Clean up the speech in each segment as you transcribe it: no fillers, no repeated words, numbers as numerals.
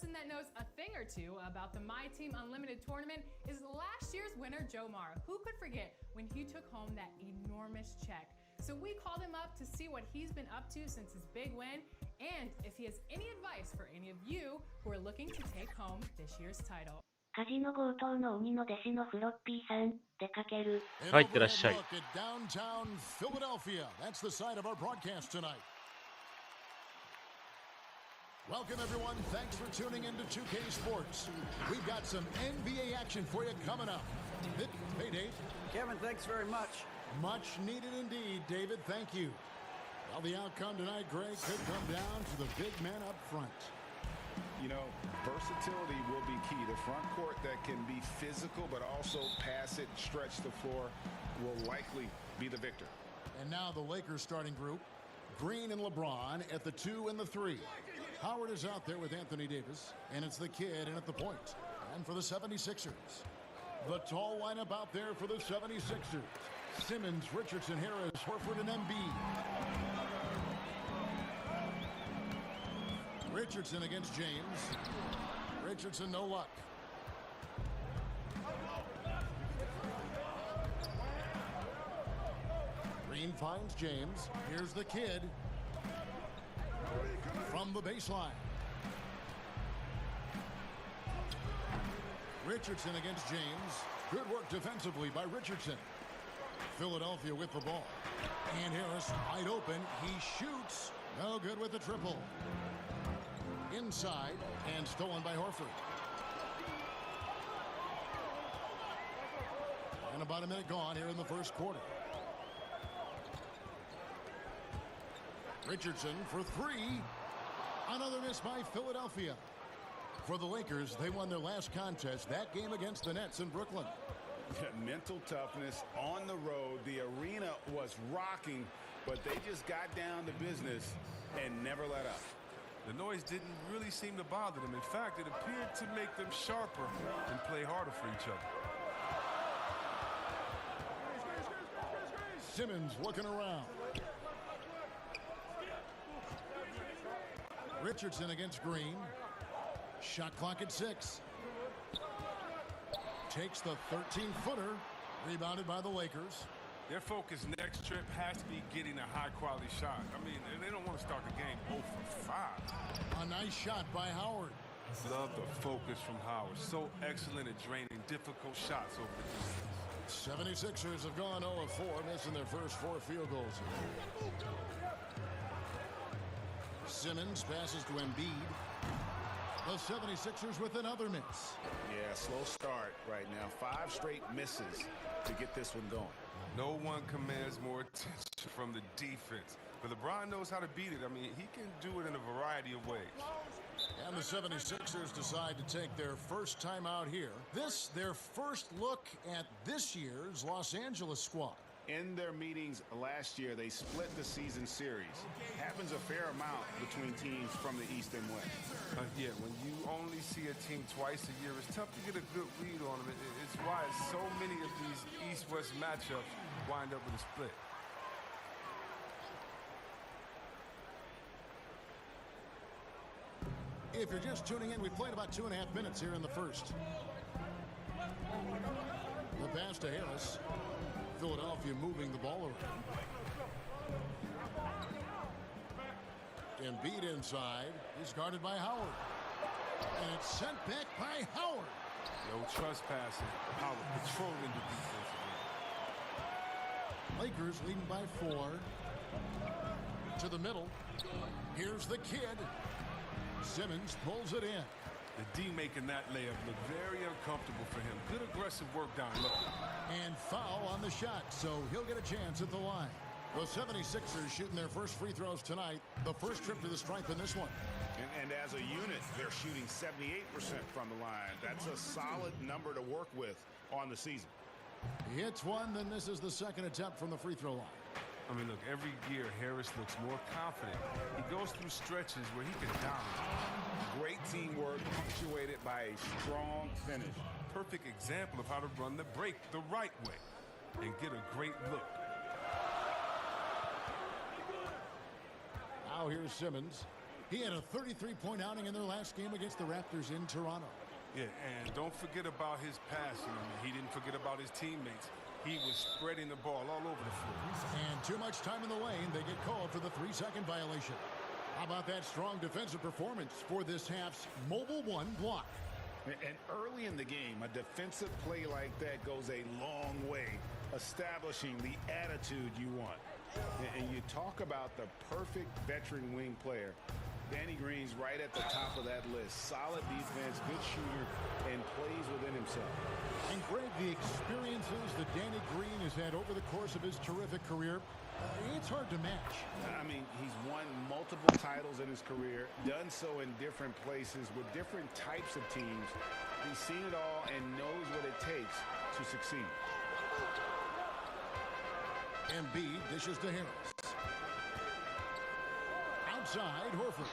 person that knows a thing or two about the My Team Unlimited tournament is last year's winner, Joe Mara. Who could forget when he took home that enormous check? So we called him up to see what he's been up to since his big win and if he has any advice for any of you who are looking to take home this year's title. カジノ強盗の鬼の弟子のフロッピーさん、出かける。入ってらっしゃい。 Downtown Philadelphia. That's the site of our broadcast tonight. Welcome, everyone. Thanks for tuning in to 2K Sports. We've got some NBA action for you coming up. Hey, Dave. Kevin, thanks very much. Much needed indeed, David. Thank you. Well, the outcome tonight, Greg, could come down to the big man up front. You know, versatility will be key. The front court that can be physical but also pass it, stretch the floor, will likely be the victor. And now the Lakers starting group. Green and LeBron at the 2 and the 3. Howard is out there with Anthony Davis, and it's the kid in at the point. And for the 76ers, the tall lineup out there for the 76ers. Simmons, Richardson, Harris, Horford, and Embiid. Richardson against James. Richardson, no luck. Green finds James. Here's the kid. From the baseline. Richardson against James. Good work defensively by Richardson. Philadelphia with the ball. And Harris wide open. He shoots. No good with the triple. Inside and stolen by Horford. And about a minute gone here in the first quarter. Richardson for 3. Another miss by Philadelphia. For the Lakers, they won their last contest, that game against the Nets in Brooklyn. Mental toughness on the road. The arena was rocking, but they just got down to business and never let up. The noise didn't really seem to bother them. In fact, it appeared to make them sharper and play harder for each other. Simmons looking around. Richardson against Green. Shot clock at 6. Takes the 13-footer. Rebounded by the Lakers. Their focus next trip has to be getting a high-quality shot. I mean, they don't want to start the game 0 for 5. A nice shot by Howard. Love the focus from Howard. So excellent at draining difficult shots over the distance. 76ers have gone 0 of 4, missing their first 4 field goals. Simmons passes to Embiid. The 76ers with another miss. Yeah, slow start right now. 5 straight misses to get this one going. No one commands more attention from the defense. But LeBron knows how to beat it. I mean, he can do it in a variety of ways. And the 76ers decide to take their first time out here. This, their first look at this year's Los Angeles squad. In their meetings last year, they split the season series. Happens a fair amount between teams from the East and West. Yeah, when you only see a team twice a year, it's tough to get a good read on them. It's why so many of these East-West matchups wind up with a split. If you're just tuning in, we played about 2.5 minutes here in the first. The pass to Harris. Philadelphia moving the ball around. Embiid inside. He's guarded by Howard. And it's sent back by Howard. No trespassing. Howard patrolling the defensive end. Lakers leading by 4. To the middle. Here's the kid. Simmons pulls it in. The D making that layup look very uncomfortable for him. Good aggressive work down low. And foul on the shot, so he'll get a chance at the line. The 76ers shooting their first free throws tonight. The first trip to the stripe in this one. And as a unit, they're shooting 78% from the line. That's a solid number to work with on the season. He hits one, then misses the second attempt from the free throw line. I mean, look, every year Harris looks more confident. He goes through stretches where he can dominate. Great teamwork punctuated by a strong finish. Perfect example of how to run the break the right way and get a great look. Now here's Simmons. He had a 33-point outing in their last game against the Raptors in Toronto. Yeah, and don't forget about his passing. He didn't forget about his teammates. He was spreading the ball all over the floor. And too much time in the lane. They get called for the 3-second violation. How about that strong defensive performance for this half's Mobile One block? And early in the game, a defensive play like that goes a long way, establishing the attitude you want. And you talk about the perfect veteran wing player. Danny Green's right at the top of that list. Solid defense, good shooter, and plays within himself. And Greg, the experiences that Danny Green has had over the course of his terrific career, it's hard to match. I mean, he's won multiple titles in his career, done so in different places with different types of teams. He's seen it all and knows what it takes to succeed. Embiid dishes to Harris. Outside, Horford.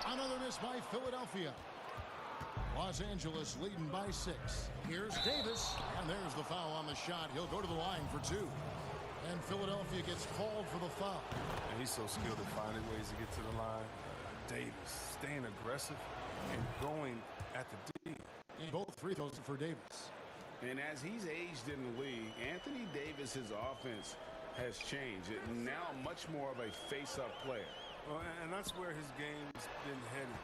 Another miss by Philadelphia. Los Angeles leading by 6. Here's Davis, and there's the foul on the shot. He'll go to the line for 2. And Philadelphia gets called for the foul. And he's so skilled at finding ways to get to the line. Davis staying aggressive and going at the D. And both free throws for Davis. And as he's aged in the league, Anthony Davis's offense has changed. Now much more of a face-up player. Well, and that's where his game's been headed.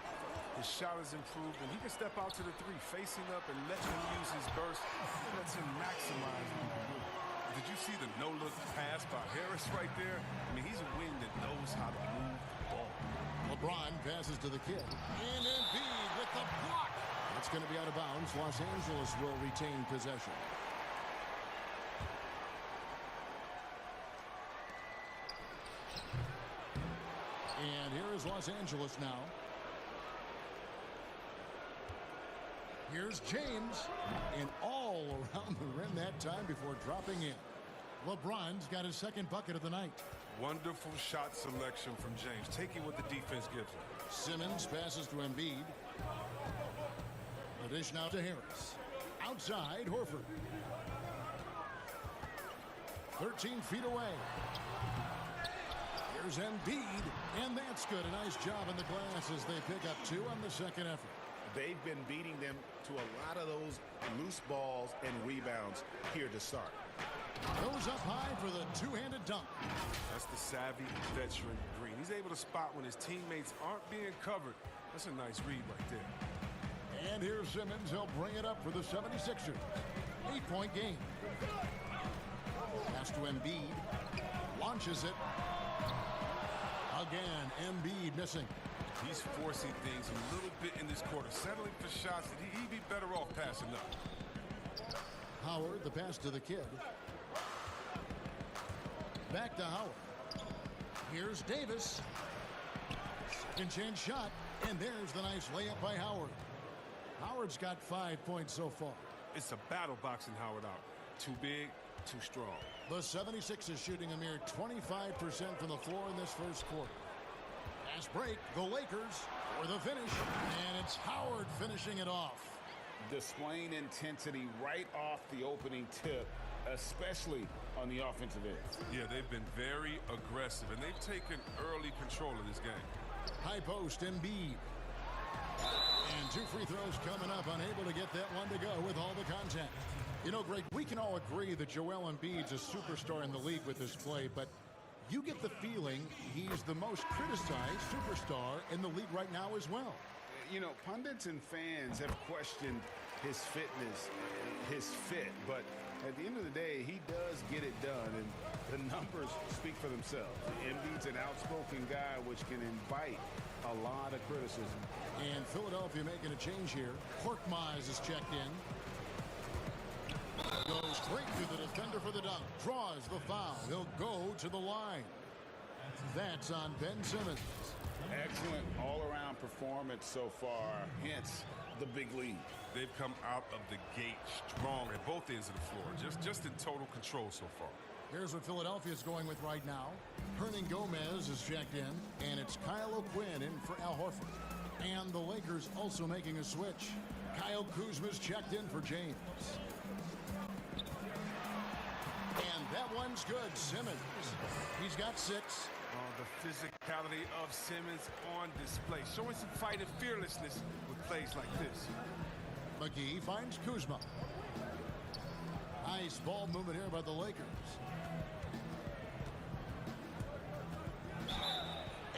His shot has improved, and he can step out to the 3, facing up and let him use his burst. It lets him maximize what he can do. Did you see the no-look pass by Harris right there? I mean, he's a wing that knows how to move the ball. LeBron passes to the kid. And Embiid with the block. It's going to be out of bounds. Los Angeles will retain possession. And here is Los Angeles now. Here's James. And all around the rim that time before dropping in. LeBron's got his second bucket of the night. Wonderful shot selection from James, taking what the defense gives him. Simmons passes to Embiid. The dish now to Harris. Outside, Horford. 13 feet away. Here's Embiid, and that's good. A nice job in the glass as they pick up 2 on the second effort. They've been beating them to a lot of those loose balls and rebounds here to start. Goes up high for the two-handed dunk. That's the savvy veteran Green. He's able to spot when his teammates aren't being covered. That's a nice read right there. And here's Simmons. He'll bring it up for the 76ers. 8-point game. Pass to Embiid. Launches it. Again, Embiid missing. He's forcing things a little bit in this quarter, settling for shots that he'd be better off passing up. Howard, the pass to the kid. Back to Howard. Here's Davis. Second chance shot, and there's the nice layup by Howard. Howard's got 5 points so far. It's a battle boxing Howard out. Too big, too strong. The 76ers shooting a mere 25% from the floor in this first quarter. Fast break, the Lakers for the finish, and it's Howard finishing it off. Displaying intensity right off the opening tip, especially on the offensive end. Yeah, they've been very aggressive, and they've taken early control of this game. High post, Embiid. And 2 free throws coming up, unable to get that one to go with all the contact. You know, Greg, we can all agree that Joel Embiid's a superstar in the league with his play, but you get the feeling he's the most criticized superstar in the league right now as well. You know, pundits and fans have questioned his fitness, his fit, but at the end of the day, he does get it done, and the numbers speak for themselves. Embiid's an outspoken guy, which can invite a lot of criticism. And Philadelphia making a change here. horkman is checked in. Goes straight through the defender for the dunk. Draws the foul. He'll go to the line. That's on Ben Simmons. Excellent all-around performance so far, hence the big lead. They've come out of the gate strong at both ends of the floor, just in total control so far. Here's what Philadelphia's going with right now. Hernan Gomez is checked in, and it's Kyle O'Quinn in for Al Horford. And the Lakers also making a switch. Kyle Kuzma's checked in for James. And that one's good. Simmons. He's got 6. The physicality of Simmons on display, showing some fight and fearlessness with plays like this. McGee finds Kuzma. Nice ball movement here by the Lakers.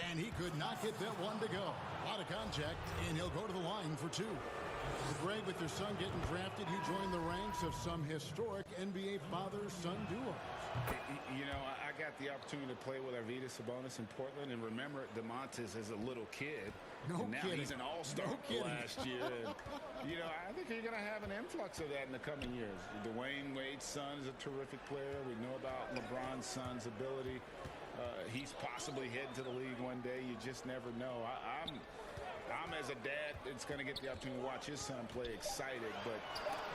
And he could not get that one to go. A lot of contact, and he'll go to the line for two. Greg, with your son getting drafted, you join the ranks of some historic NBA father-son duos. You know, I got the opportunity to play with Arvydas Sabonis in Portland, and remember Demontis as a little kid. No and now kidding. He's an all-star last year. And, you know, I think you're going to have an influx of that in the coming years. Dwayne Wade's son is a terrific player. We know about LeBron's son's ability. He's possibly heading to the league one day. You just never know. I'm as a dad that's going to get the opportunity to watch his son play excited, but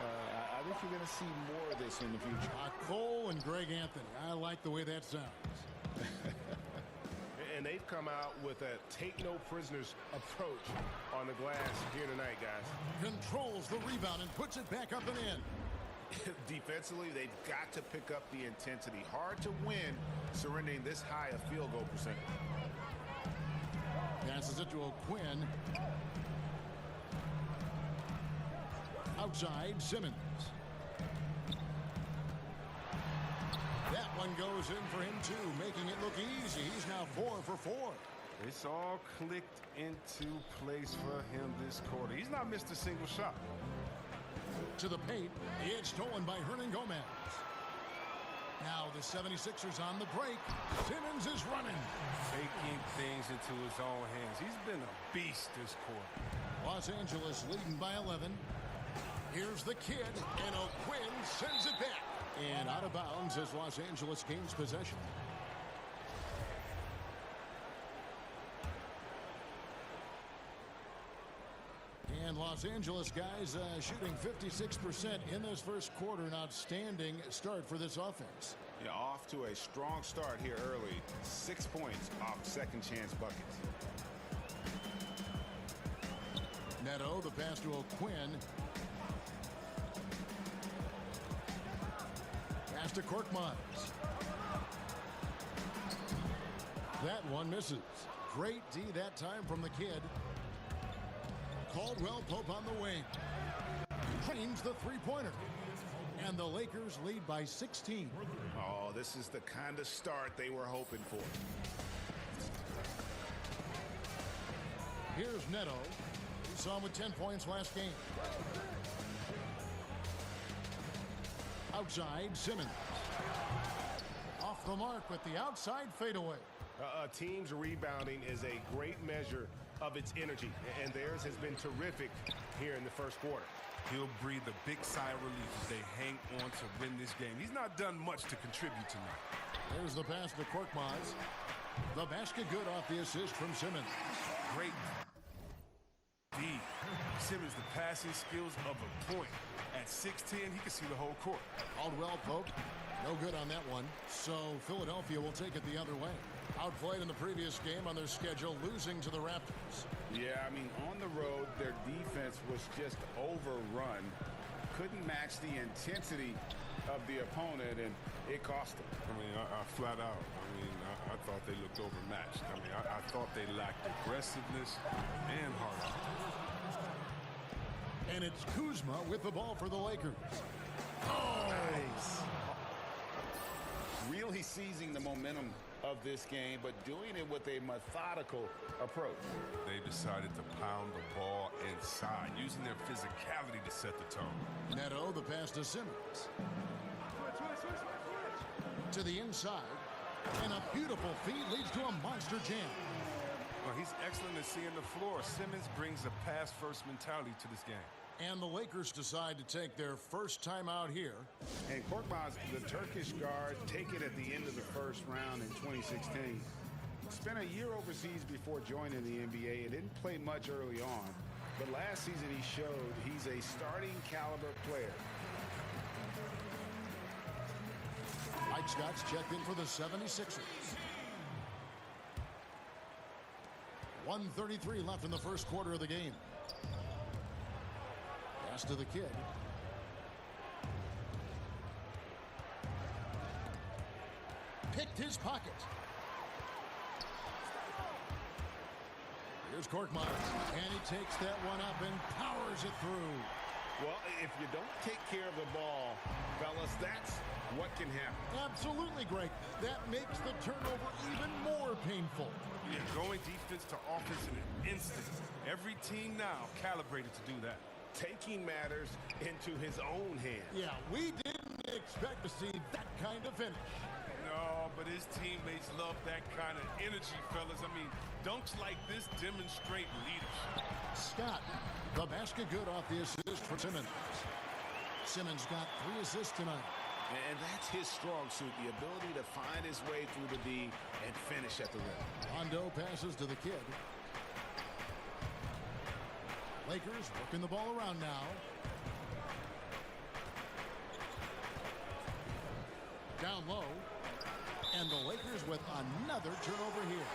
I think you're going to see more of this in the future. Cole and Greg Anthony. I like the way that sounds. And they've come out with a take-no-prisoners approach on the glass here tonight, guys. Controls the rebound and puts it back up and in. Defensively, they've got to pick up the intensity. Hard to win surrendering this high a field goal percentage. Passes it to O'Quinn. Outside, Simmons. That one goes in for him, too, making it look easy. He's now 4 for 4. It's all clicked into place for him this quarter. He's not missed a single shot. To the paint, it's stolen by Hernan Gomez. Now the 76ers on the break. Simmons is running. Taking things into his own hands. He's been a beast this quarter. Los Angeles leading by 11. Here's the kid, and O'Quinn sends it back. And out of bounds as Los Angeles gains possession. And Los Angeles guys shooting 56% in this first quarter. An outstanding start for this offense. Yeah, off to a strong start here early. 6 points off second chance buckets. Neto, the pass to O'Quinn. Pass to Korkmaz. That one misses. Great D that time from the kid. Caldwell Pope on the wing. Trains the three-pointer. And the Lakers lead by 16. Oh, this is the kind of start they were hoping for. Here's Neto. We saw him with 10 points last game. Outside, Simmons. Off the mark with the outside fadeaway. A team's rebounding is a great measure of its energy, and theirs has been terrific here in the first quarter. He'll breathe a big sigh of relief as they hang on to win this game. He's not done much to contribute tonight. There's the pass to Korkmaz. The basket good off the assist from Simmons. Great D. Simmons, the passing skills of a point. At 6'10", he can see the whole court. Caldwell Pope, no good on that one. So Philadelphia will take it the other way. Outplayed in the previous game on their schedule, losing to the Raptors. Yeah, I mean, on the road, their defense was just overrun. Couldn't match the intensity of the opponent, and it cost them. I mean, I flat out. I thought they looked overmatched. I thought they lacked aggressiveness and heart out. And it's Kuzma with the ball for the Lakers. Oh, nice. Really seizing the momentum of this game, but doing it with a methodical approach. They decided to pound the ball inside, using their physicality to set the tone. Neto, the pass to Simmons. To the inside, and a beautiful feed leads to a monster jam. Well, he's excellent at seeing the floor. Simmons brings a pass-first mentality to this game. And the Lakers decide to take their first time out here. And Korkmaz, the Turkish guard, taken at the end of the first round in 2016. Spent a year overseas before joining the NBA and didn't play much early on. But last season he showed he's a starting caliber player. Mike Scott's checked in for the 76ers. 1:33 left in the first quarter of the game. Pass to the kid. Picked his pocket. Here's horkman, and he takes that one up and powers it through. Well, if you don't take care of the ball, fellas, that's what can happen. Absolutely, Greg. That makes the turnover even more painful. Yeah, going defense to offense in an instant. Every team now calibrated to do that. Taking matters into his own hands. Yeah, we didn't expect to see that kind of finish. No, but his teammates love that kind of energy, fellas. I mean, dunks like this demonstrate leadership. Scott, the basket good off the assist for Simmons. Simmons got 3 assists tonight. And that's his strong suit, the ability to find his way through the D and finish at the rim. Rondo passes to the kid. Lakers working the ball around now. Down low. And the Lakers with another turnover here.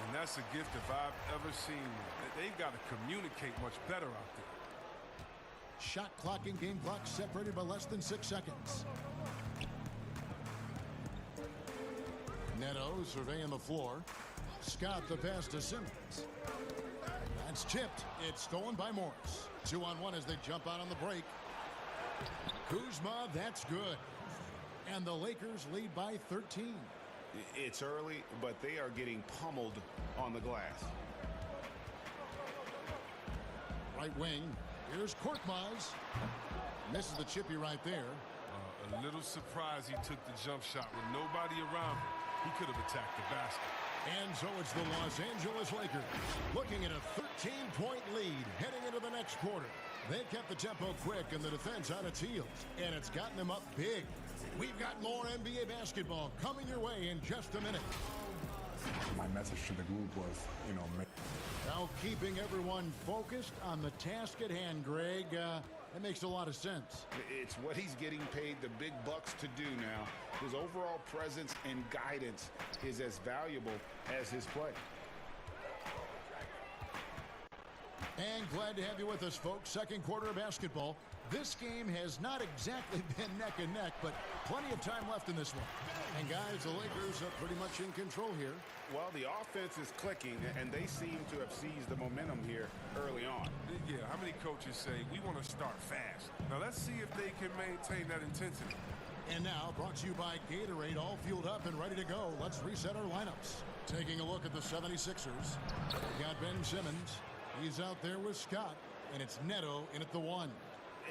And that's a gift if I've ever seen. They've got to communicate much better out there. Shot clock and game clock separated by less than 6 seconds. Neto surveying the floor. Scott the pass to Simmons. That's chipped. It's stolen by Morris. 2-on-1 as they jump out on the break. Kuzma, that's good. And the Lakers lead by 13. It's early, but they are getting pummeled on the glass. Right wing. Here's horkman. Misses the chippy right there. A little surprised he took the jump shot with nobody around him. He could have attacked the basket. And so it's the Los Angeles Lakers looking at a 13-point lead heading into the next quarter. They kept the tempo quick and the defense on its heels, and it's gotten them up big. We've got more NBA basketball coming your way in just a minute. My message to the group was, Now keeping everyone focused on the task at hand, Greg. That makes a lot of sense. It's what he's getting paid the big bucks to do now. His overall presence and guidance is as valuable as his play. And glad to have you with us, folks. Second quarter of basketball. This game has not exactly been neck and neck, but plenty of time left in this one. And guys, the Lakers are pretty much in control here. Well, the offense is clicking, and they seem to have seized the momentum here early on. Yeah, how many coaches say, we want to start fast? Now, let's see if they can maintain that intensity. And now, brought to you by Gatorade, all fueled up and ready to go. Let's reset our lineups. Taking a look at the 76ers. They got Ben Simmons. He's out there with Scott, and it's Neto in at the 1.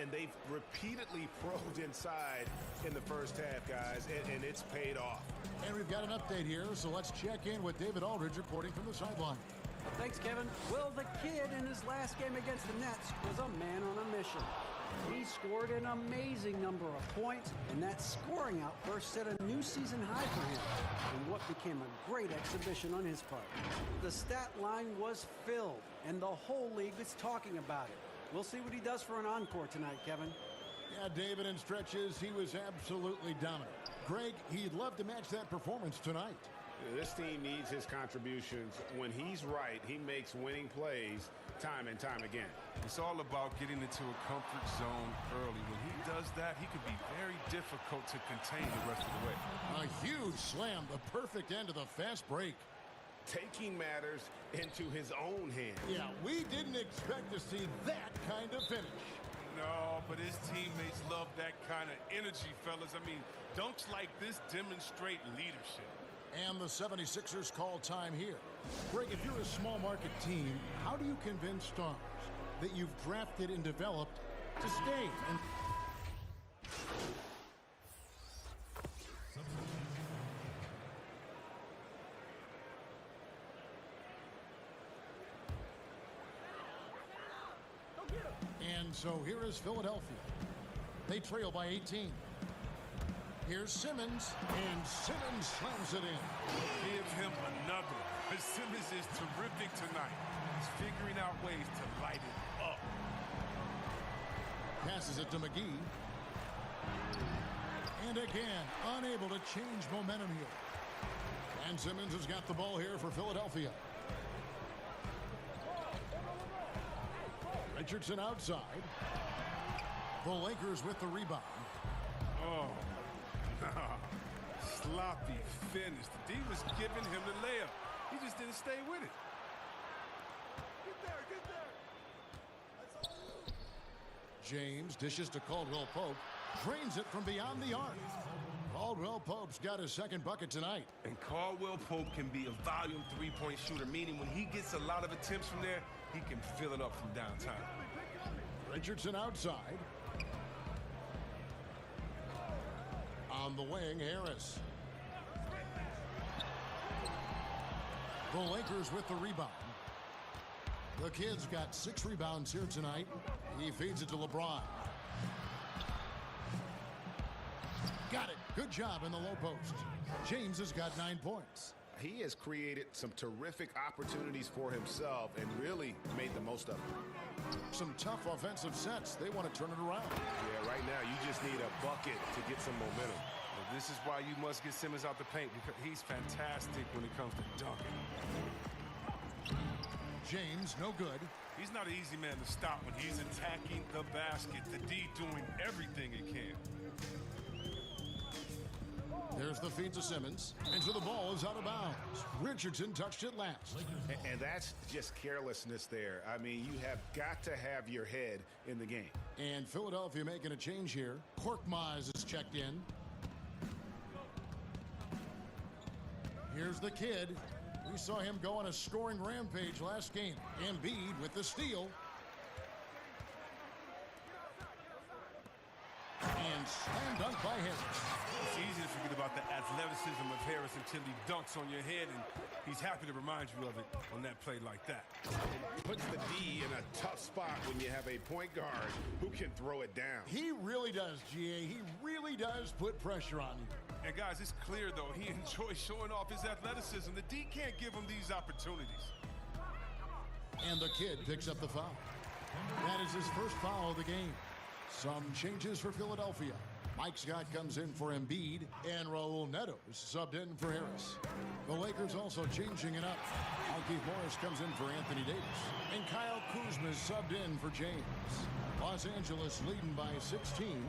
And they've repeatedly probed inside in the first half, guys, and it's paid off. And we've got an update here, so let's check in with David Aldridge reporting from the sideline. Thanks, Kevin. Well, the kid in his last game against the Nets was a man on a mission. He scored an amazing number of points, and that scoring outburst set a new season high for him in what became a great exhibition on his part. The stat line was filled, and the whole league was talking about it. We'll see what he does for an encore tonight, Kevin. Yeah, David, in stretches, he was absolutely dominant. Greg, he'd love to match that performance tonight. This team needs his contributions. When he's right, he makes winning plays time and time again. It's all about getting into a comfort zone early. When he does that, he could be very difficult to contain the rest of the way. A huge slam, the perfect end of the fast break. Taking matters into his own hands. Yeah, we didn't expect to see that kind of finish. No, but his teammates love that kind of energy, fellas. I mean, dunks like this demonstrate leadership. And the 76ers call time here. Greg, if you're a small market team, how do you convince stars that you've drafted and developed to stay? And so here is Philadelphia. They trail by 18. Here's Simmons, and Simmons slams it in. Give him another. Simmons is terrific tonight. He's figuring out ways to light it up. Passes it to McGee. And again, unable to change momentum here. And Simmons has got the ball here for Philadelphia. Richardson outside. The Lakers with the rebound. Oh, sloppy finish. The D was giving him the layup. He just didn't stay with it. James dishes to Caldwell Pope. Drains it from beyond the arc. Caldwell Pope's got his second bucket tonight. And Caldwell Pope can be a volume three-point shooter, meaning when he gets a lot of attempts from there, he can fill it up from downtown. Richardson outside. On the wing, Harris. The Lakers with the rebound. The Kid's got 6 rebounds here tonight. He feeds it to LeBron. Got it. Good job in the low post. James has got 9 points. He has created some terrific opportunities for himself and really made the most of it. Some tough offensive sets. They want to turn it around. Yeah, right now you just need a bucket to get some momentum. Well, this is why you must get Simmons out the paint, because he's fantastic when it comes to dunking. James, no good. He's not an easy man to stop when he's attacking the basket. The D doing everything it can. There's the feed to Simmons. And so the ball is out of bounds. Richardson touched it last. And that's just carelessness there. I mean, you have got to have your head in the game. And Philadelphia making a change here. horkman is checked in. Here's the Kid. We saw him go on a scoring rampage last game. Embiid with the steal. And slam dunk by Harris. It's easy to forget about the athleticism of Harris until he dunks on your head, and he's happy to remind you of it on that play like that. It puts the D in a tough spot when you have a point guard who can throw it down. He really does, GA. He really does put pressure on you. And guys, it's clear though, he enjoys showing off his athleticism. The D can't give him these opportunities. And the Kid picks up the foul. That is his first foul of the game. Some changes for Philadelphia. Mike Scott comes in for Embiid, and Raul Neto is subbed in for Harris. The Lakers also changing it up. Markieff Morris comes in for Anthony Davis, and Kyle Kuzma is subbed in for James. Los Angeles leading by 16.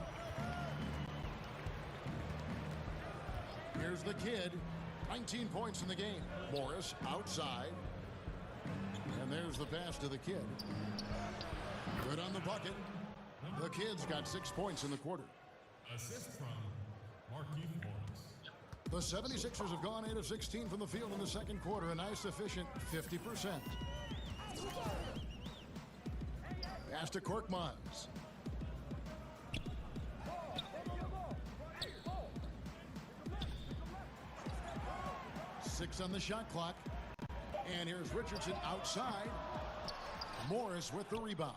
Here's the Kid. 19 points in the game. Morris outside. And there's the pass to the Kid. Good on the bucket. The Kid's got 6 points in the quarter. Assist from Markieff Morris. The 76ers have gone 8 of 16 from the field in the second quarter. A nice efficient 50%. Pass to horkman. 6 on the shot clock. And here's Richardson outside. Morris with the rebound.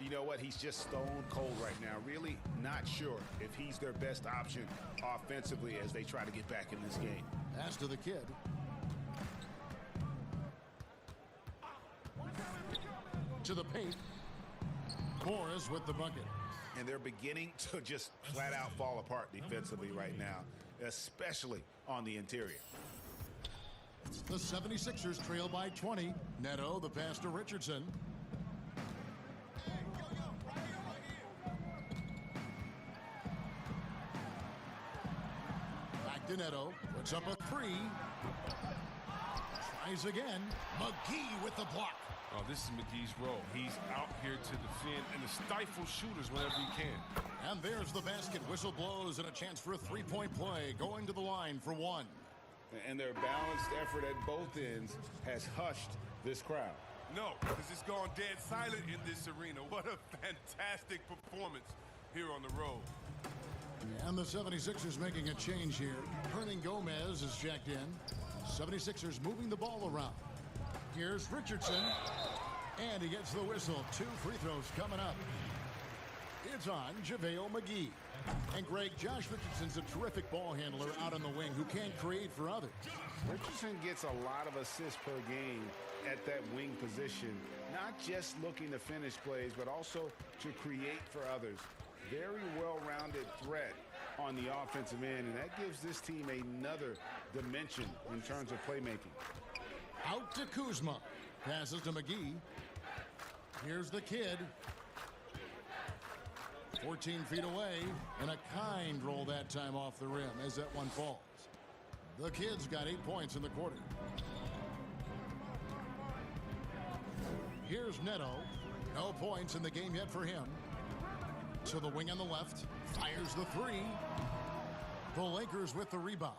You know what? He's just stone cold right now. Really not sure if he's their best option offensively as they try to get back in this game. Pass to the Kid. To the paint. Morris with the bucket. And they're beginning to just flat out fall apart defensively right now, especially on the interior. The 76ers trail by 20. Neto, the pass to Richardson. Back to Neto. Puts up a 3. Tries again. McGee with the block. Oh, this is McGee's role. He's out here to defend and to stifle shooters whenever he can. And there's the basket. Whistle blows and a chance for a three-point play. Going to the line for 1. And their balanced effort at both ends has hushed this crowd. No, because it's gone dead silent in this arena. What a fantastic performance here on the road. And the 76ers making a change here. Hernan Gomez is checked in. 76ers moving the ball around. Here's Richardson. And he gets the whistle. 2 free throws coming up. It's on JaVale McGee. And Greg, Josh Richardson's a terrific ball handler out on the wing who can create for others. Richardson gets a lot of assists per game at that wing position. Not just looking to finish plays, but also to create for others. Very well-rounded threat on the offensive end, and that gives this team another dimension in terms of playmaking. Out to Kuzma. Passes to McGee. Here's the Kid. 14 feet away, and a kind roll that time off the rim as that one falls. The Kid's got 8 points in the quarter. Here's Neto. No points in the game yet for him. To the wing on the left. Fires the three. The Lakers with the rebound.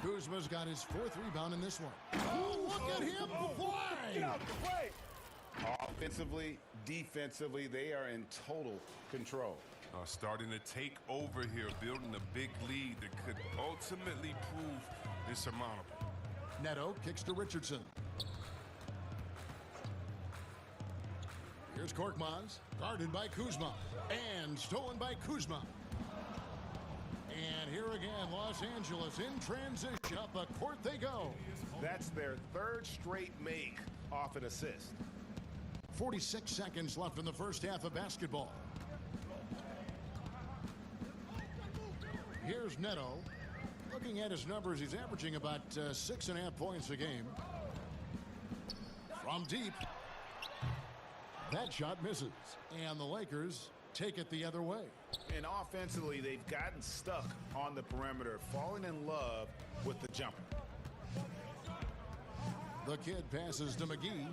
Kuzma's got his fourth rebound in this one. Oh, look at him play! Get out the way! Offensively, defensively, they are in total control. Starting to take over here, building a big lead that could ultimately prove insurmountable. Neto kicks to Richardson. Here's Korkmaz, guarded by Kuzma, and stolen by Kuzma. And here again, Los Angeles in transition. Up the court they go. That's their third straight make off an assist. 46 seconds left in the first half of basketball. Here's Neto. Looking at his numbers, he's averaging about 6.5 points a game. From deep. That shot misses. And the Lakers take it the other way. And offensively, they've gotten stuck on the perimeter, falling in love with the jumper. The kid passes to McGee.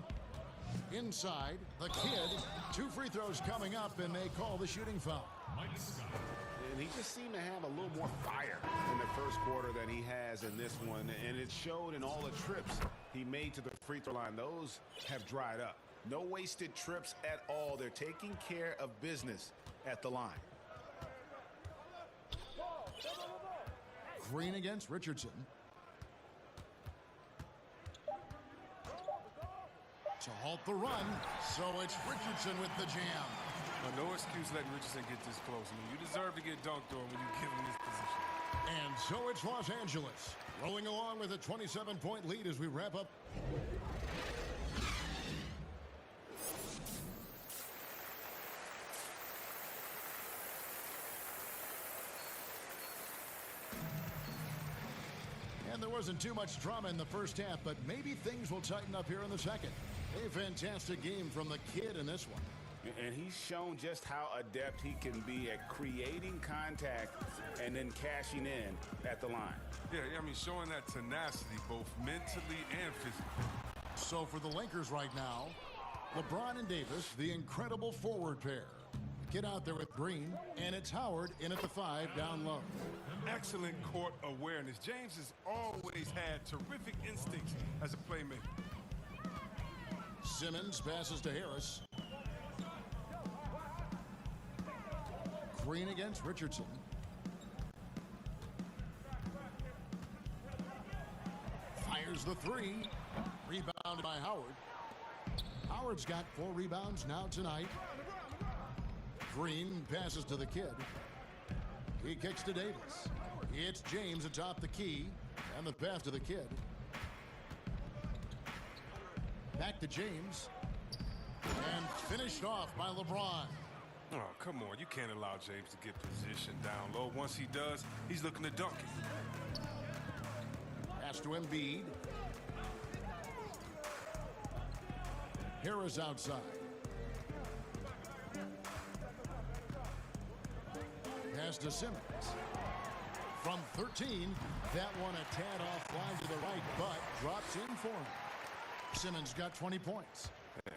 Inside, the kid. 2 free throws coming up, and they call the shooting foul. And he just seemed to have a little more fire in the first quarter than he has in this one. And it showed in all the trips he made to the free throw line. Those have dried up. No wasted trips at all. They're taking care of business at the line. Green against Richardson. To halt the run, so it's Richardson with the jam. No excuse letting Richardson get this close. I mean, you deserve to get dunked on when you give him this position. And so it's Los Angeles, rolling along with a 27-point lead as we wrap up. And there wasn't too much drama in the first half, but maybe things will tighten up here in the second. A fantastic game from the kid in this one. And he's shown just how adept he can be at creating contact and then cashing in at the line. Yeah, I mean, showing that tenacity both mentally and physically. So for the Lakers right now, LeBron and Davis, the incredible forward pair. Get out there with Green, and it's Howard in at the 5 down low. Excellent court awareness. James has always had terrific instincts as a playmaker. Simmons passes to Harris. Green against Richardson. Fires the 3. Rebounded by Howard. Howard's got 4 rebounds now tonight. Green passes to the kid. He kicks to Davis. It's James atop the key. And the pass to the kid. Back to James. And finished off by LeBron. Oh, come on. You can't allow James to get positioned down low. Once he does, he's looking to dunk it. Pass to Embiid. Harris outside. Pass to Simmons. From 13, that one a tad offline to the right, but drops in for him. Simmons got 20 points.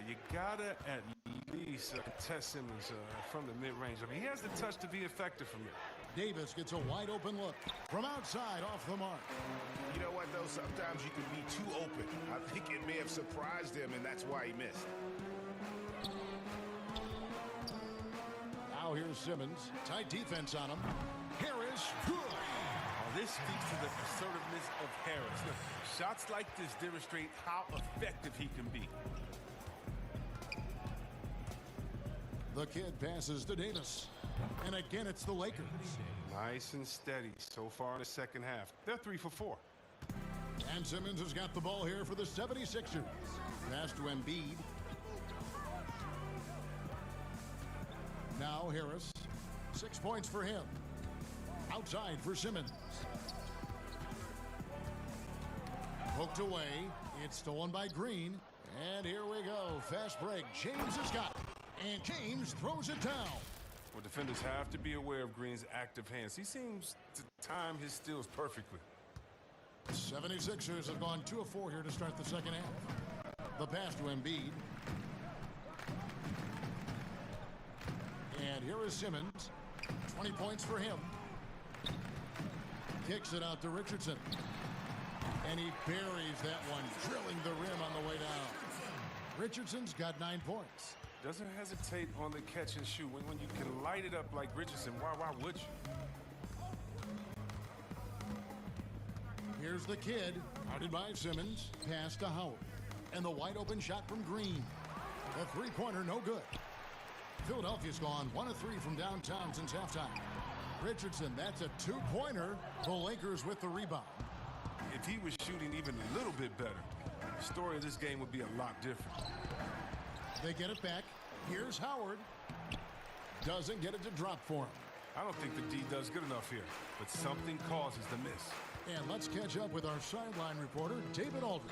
You gotta at least contest Simmons from the mid-range. I mean, he has the touch to be effective from there. Davis gets a wide open look from outside off the mark. You know what, though? Sometimes you can be too open. I think it may have surprised him, and that's why he missed. Now here's Simmons. Tight defense on him. Harris, good. This speaks to the assertiveness of Harris. Look, shots like this demonstrate how effective he can be. The kid passes to Davis. And again, it's the Lakers. Nice and steady so far in the second half. They're 3 for 4. And Simmons has got the ball here for the 76ers. Pass to Embiid. Now Harris. 6 points for him. Outside for Simmons. Poked away. It's stolen by Green. And here we go. Fast break. James has got it. And James throws it down. Well, defenders have to be aware of Green's active hands. He seems to time his steals perfectly. 76ers have gone 2 of 4 here to start the second half. The pass to Embiid. And Here is Simmons. 20 points for him. Kicks it out to Richardson. And he buries that one, drilling the rim on the way down. Richardson's got 9 points. Doesn't hesitate on the catch and shoot. When you can light it up like Richardson, why would you? Here's the kid, guarded by Simmons, pass to Howard. And the wide open shot from Green. The three-pointer, no good. Philadelphia's gone 1 of 3 from downtown since halftime. Richardson, that's a two-pointer. The Lakers with the rebound. If he was shooting even a little bit better, the story of this game would be a lot different. They get it back. Here's Howard. Doesn't get it to drop for him. I don't think the D does good enough here, but something causes the miss. And let's catch up with our sideline reporter, David Aldridge.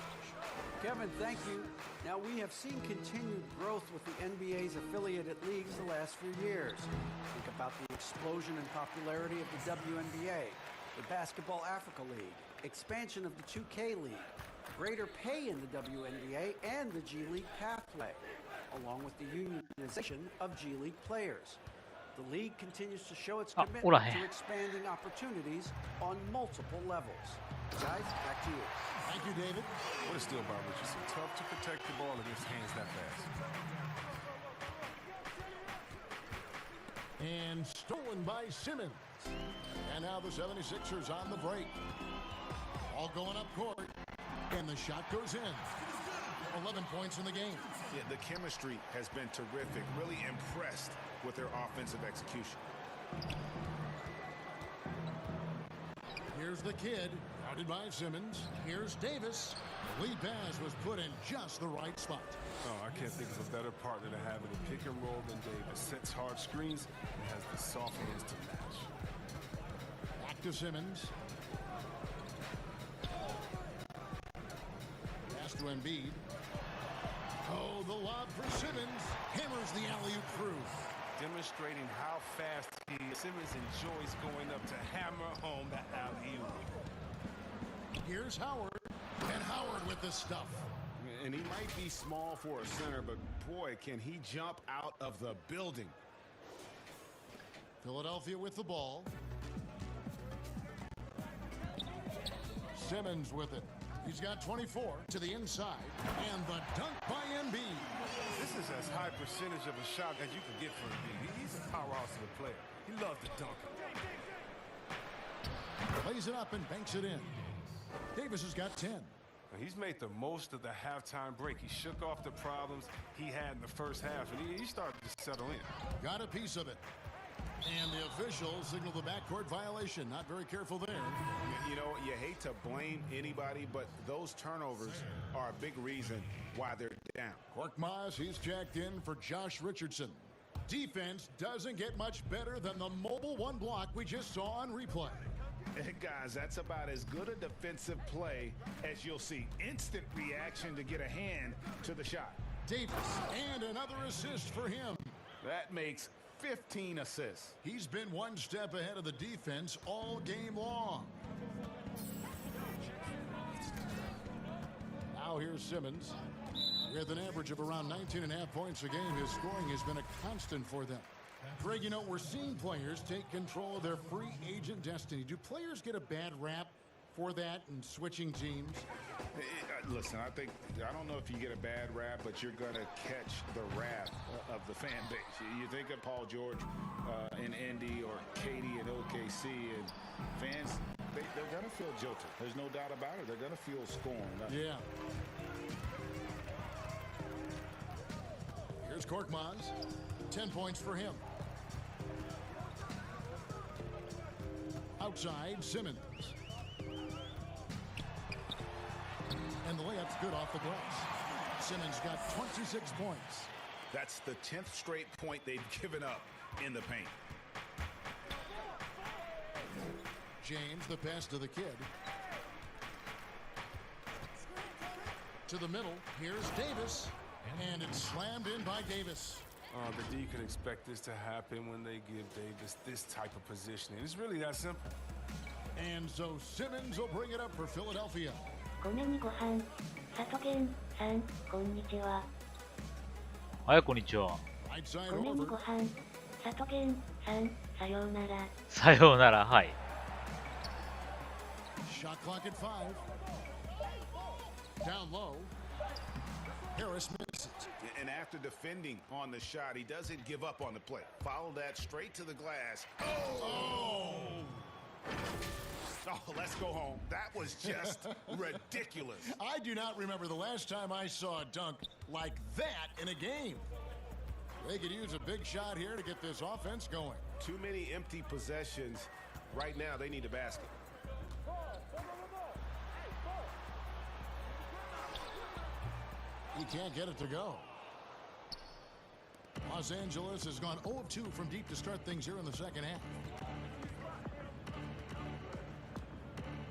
Kevin, thank you. Now, we have seen continued growth with the NBA's affiliated leagues the last few years. Think about the explosion in popularity of the WNBA, the Basketball Africa League, expansion of the 2K League, greater pay in the WNBA and the G League pathway, along with the unionization of G League players. The league continues to show its commitment to expanding opportunities on multiple levels. Guys, back to you. Thank you, David. What a steal by Richardson. Tough to protect the ball against hands that fast. And stolen by Simmons. And now the 76ers on the break. All going up court. And the shot goes in. 11 points in the game. Yeah, the chemistry has been terrific. Really impressed with their offensive execution. Here's the kid, guarded by Simmons. Here's Davis. Lead pass was put in just the right spot. Oh, I can't think of a better partner to have in a pick and roll than Davis. Sets hard screens and has the soft hands to match. Back to Simmons. Pass to Embiid. Oh, the lob for Simmons. Hammers the alley-oop through. Demonstrating how fast Simmons enjoys going up to hammer home the alley-oop. Here's Howard. And Howard with the stuff. And he might be small for a center, but boy, can he jump out of the building. Philadelphia with the ball. Simmons with it. He's got 24 to the inside. And the dunk by Embiid. This is as high percentage of a shot as you can get from Embiid. He's a powerhouse of a player. He loves to dunk. Plays it up and banks it in. Davis has got 10. He's made the most of the halftime break. He shook off the problems he had in the first half, and he started to settle in. Got a piece of it. And the officials signal the backcourt violation. Not very careful there. You know, you hate to blame anybody, but those turnovers are a big reason why they're down. horkman, he's checked in for Josh Richardson. Defense doesn't get much better than the mobile one block we just saw on replay. Guys, that's about as good a defensive play as you'll see. Instant reaction to get a hand to the shot. Davis, and another assist for him. That makes 15 assists. He's been one step ahead of the defense all game long. Now here's Simmons. With an average of around 19.5 points a game, his scoring has been a constant for them. Greg, you know, we're seeing players take control of their free agent destiny. Do players get a bad rap for that and switching teams? Listen, I don't know if you get a bad rap, but you're going to catch the wrath of the fan base. You think of Paul George in Indy or Katie in OKC, and fans, they're going to feel jilted. There's no doubt about it. They're going to feel scorned. Yeah. Here's horkman. 10 points for him. Outside, Simmons. And the layup's good off the glass. Simmons got 26 points. That's the 10th straight point they've given up in the paint. James, the pass to the kid. To the middle, here's Davis. And it's slammed in by Davis. The D can expect this to happen when they give Davis this type of positioning. It's really that simple. And so Simmons will bring it up for Philadelphia. ごめんにご飯。佐藤健さん、こんにちは。はい、こんにちは。Right side ごめんに over. ご飯。佐里源さん、さようなら。さようなら、はい。Shot clock at 5. Down low. Harris misses. And after defending on the shot, he doesn't give up on the play. Follow that straight to the glass. Oh, let's go home. That was just ridiculous. I do not remember the last time I saw a dunk like that in a game. They could use a big shot here to get this offense going. Too many empty possessions. Right now, they need a basket. He can't get it to go. Los Angeles has gone 0 of 2 from deep to start things here in the second half.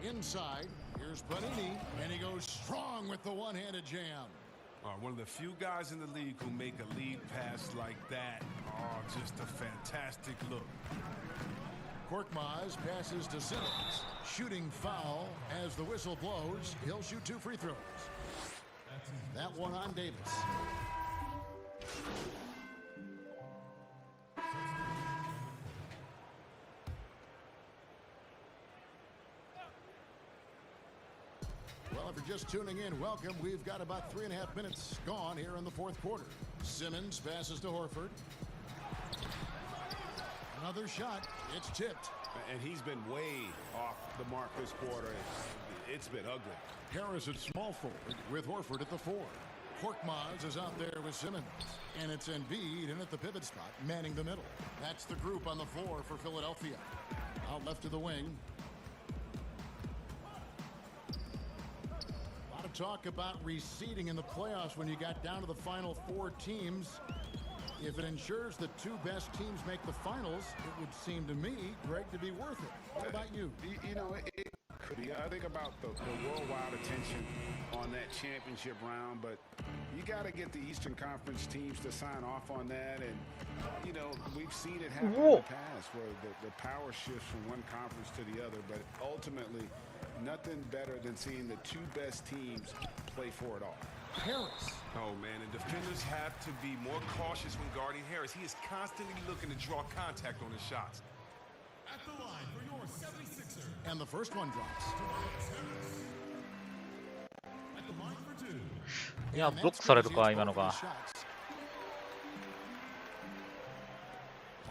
Inside, here's Panini, and he goes strong with the one-handed jam. One of the few guys in the league who make a lead pass like that. Oh, just a fantastic look. Horkman passes to Simmons. Shooting foul as the whistle blows. He'll shoot 2 free throws. That one on Davis. Well, if you're just tuning in, welcome. We've got about 3.5 minutes gone here in the fourth quarter. Simmons passes to Horford. Another shot. It's tipped. And he's been way off the mark this quarter. It's been ugly. Harris at small forward with Horford at the 4. Horkman is out there with Simmons. And it's Embiid in at the pivot spot, manning the middle. That's the group on the floor for Philadelphia. Out left to the wing. A lot of talk about reseeding in the playoffs when you got down to the final 4 teams. If it ensures the 2 best teams make the finals, it would seem to me, Greg, to be worth it. What about you? You know, it could be. I think about the worldwide attention on that championship round, but you got to get the Eastern Conference teams to sign off on that. And, you know, we've seen it happen in the past where the power shifts from one conference to the other, but ultimately nothing better than seeing the 2 best teams play for it all. Harris. Oh, man, and defenders have to be more cautious when guarding Harris. He is constantly looking to draw contact on his shots. At the line for your 76ers. And the first one drops. At the line for 2. いや、ブロックされるか、今のが。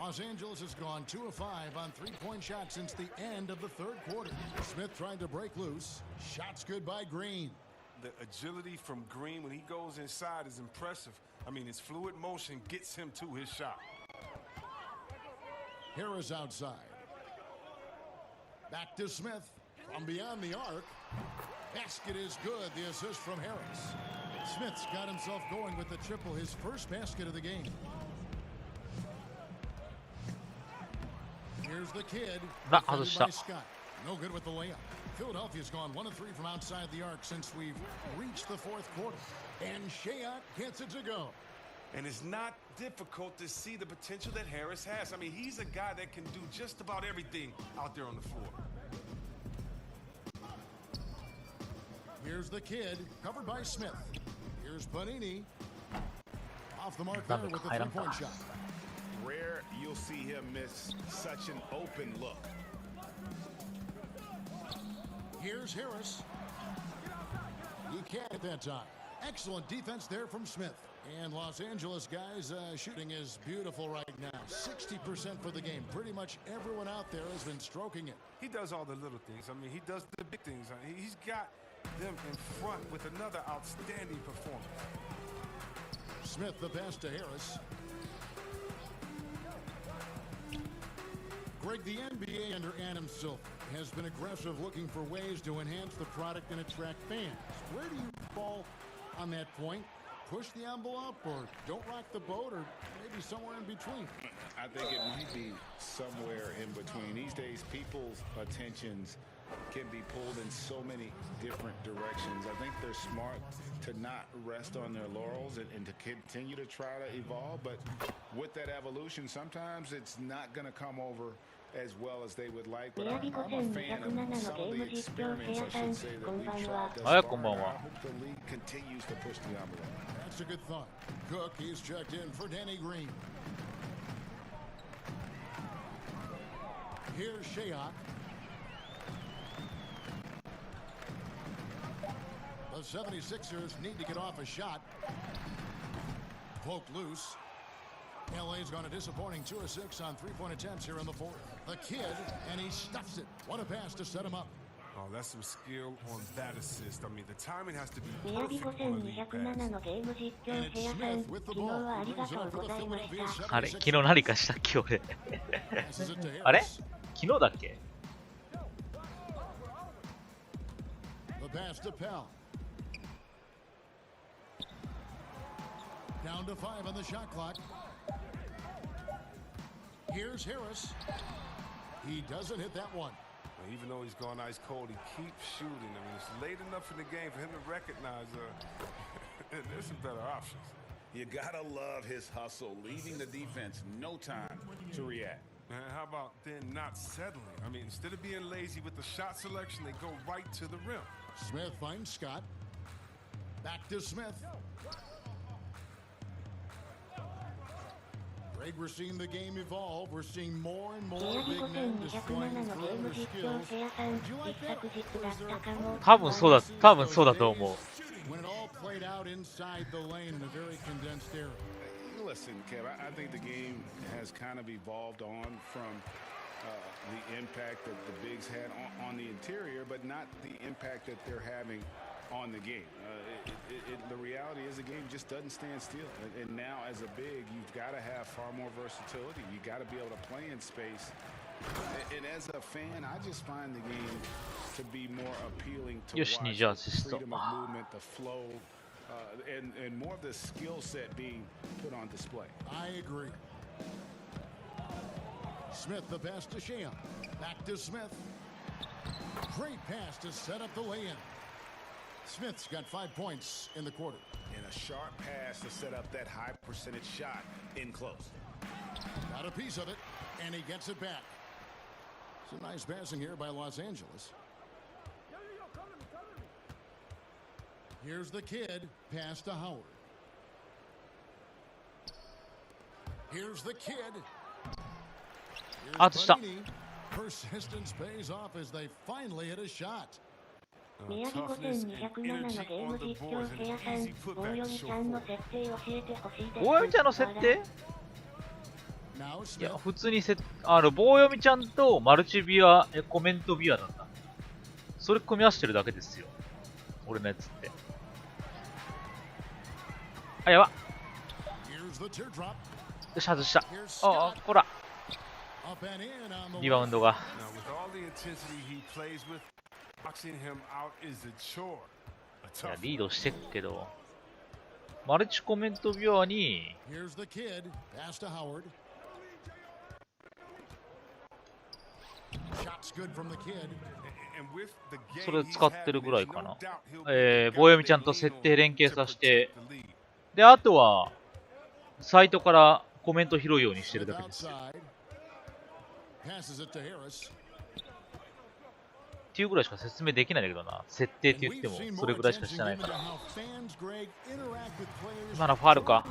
Los Angeles has gone 2 of 5 on 3-point shots since the end of the third quarter. Smith trying to break loose. Shots good by Green. The agility from Green when he goes inside is impressive. I mean, his fluid motion gets him to his shot. Harris outside. Back to Smith from beyond the arc. Basket is good. The assist from Harris. Smith's got himself going with the triple, his first basket of the game. Here's the kid. Defended by Scott. No good with the layup. Philadelphia's gone 1 of 3 from outside the arc since we've reached the fourth quarter. And Shayat gets it to go. And it's not difficult to see the potential that Harris has. I mean, he's a guy that can do just about everything out there on the floor. Here's the kid, covered by Smith. Here's Panini. Off the mark there with the 3-point shot. Rare you'll see him miss such an open look. Here's Harris. He can't at that time. Excellent defense there from Smith. And Los Angeles guys shooting is beautiful right now. 60% for the game. Pretty much everyone out there has been stroking it. He does all the little things. I mean, he does the big things. He's got them in front with another outstanding performance. Smith the pass to Harris. Greg, the NBA under Adam Silver has been aggressive looking for ways to enhance the product and attract fans. Where do you fall on that point? Push the envelope or don't rock the boat or maybe somewhere in between? I think it might be somewhere in between. These days, people's attentions can be pulled in so many different directions. I think they're smart to not rest on their laurels and to continue to try to evolve. But with that evolution, sometimes it's not going to come over as well as they would like. But I'm a fan of some of the experiments, I should say, that we've tried thus far. I hope the league continues to push the envelope. That's a good thought. Cook, he's checked in for Danny Green. Here's Shayok. The 76ers need to get off a shot. Poked loose. LA's gone a disappointing 2 of 6 on 3-point attempts here in the fourth. The kid, and he stuffs it. What a pass to set him up. Oh, that's some skill on that assist. I mean, the timing has to be 宮城 perfect on a lead 5207 のゲーム実況シェアさん、昨日はありがとうございました。あれ昨日何かしたっけ俺あれ昨日だっけ The pass to Pell. Down to 5 on the shot clock. Here's Harris. He doesn't hit that one. Even though he's gone ice cold, he keeps shooting. I mean, it's late enough in the game for him to recognize there's some better options. You gotta love his hustle, leaving the defense no time to react. Man, how about then not settling? I mean, instead of being lazy with the shot selection, they go right to the rim. Smith finds Scott. Back to Smith. Greg, we're seeing the game evolve. We're seeing more and more 宮城 big men 5207 displaying のゲーム further 実況 skills. シェアさん、一昨日だったかも。多分そうだと思う When it all played out inside the lane in a very condensed area. Listen, Kev, I think the game has kind of evolved on from the impact that the bigs had on the interior, but not the impact that they're having on the game. The reality is the game just doesn't stand still. And now as a big, you've got to have far more versatility. You got to be able to play in space. And as a fan, I just find the game to be more appealing to watch. The freedom of movement, the flow, and more of the skill set being put on display. I agree. Smith, the pass to Shea. Back to Smith. Great pass to set up the lay-in. Smith's got 5 points in the quarter. And a sharp pass to set up that high percentage shot in close. Got a piece of it, and he gets it back. Some nice passing here by Los Angeles. Here's the kid, pass to Howard. Here's the kid. Here's Panini. Persistence pays off as they finally hit a shot. 宮城5207のゲーム実況シェアさん、棒読みちゃんの設定教えてほしいです。棒読みちゃんの設定いや、普通に棒読みちゃんとマルチビア、コメントビアなんだ。それ組み合わせてるだけですよ。俺のやつって。あ、やば。よし、外した。あ、こら。リバウンドが。いや、リードしてっけど。マルチコメントビアに。それ使ってるぐらいかな。棒読みちゃんと設定連携させて、で、あとは、サイトからコメント拾うようにしてるだけですよ。っていうぐらいしか説明できないんだけどな。設定って言っても、それぐらいしかしてないから。今のファウルか。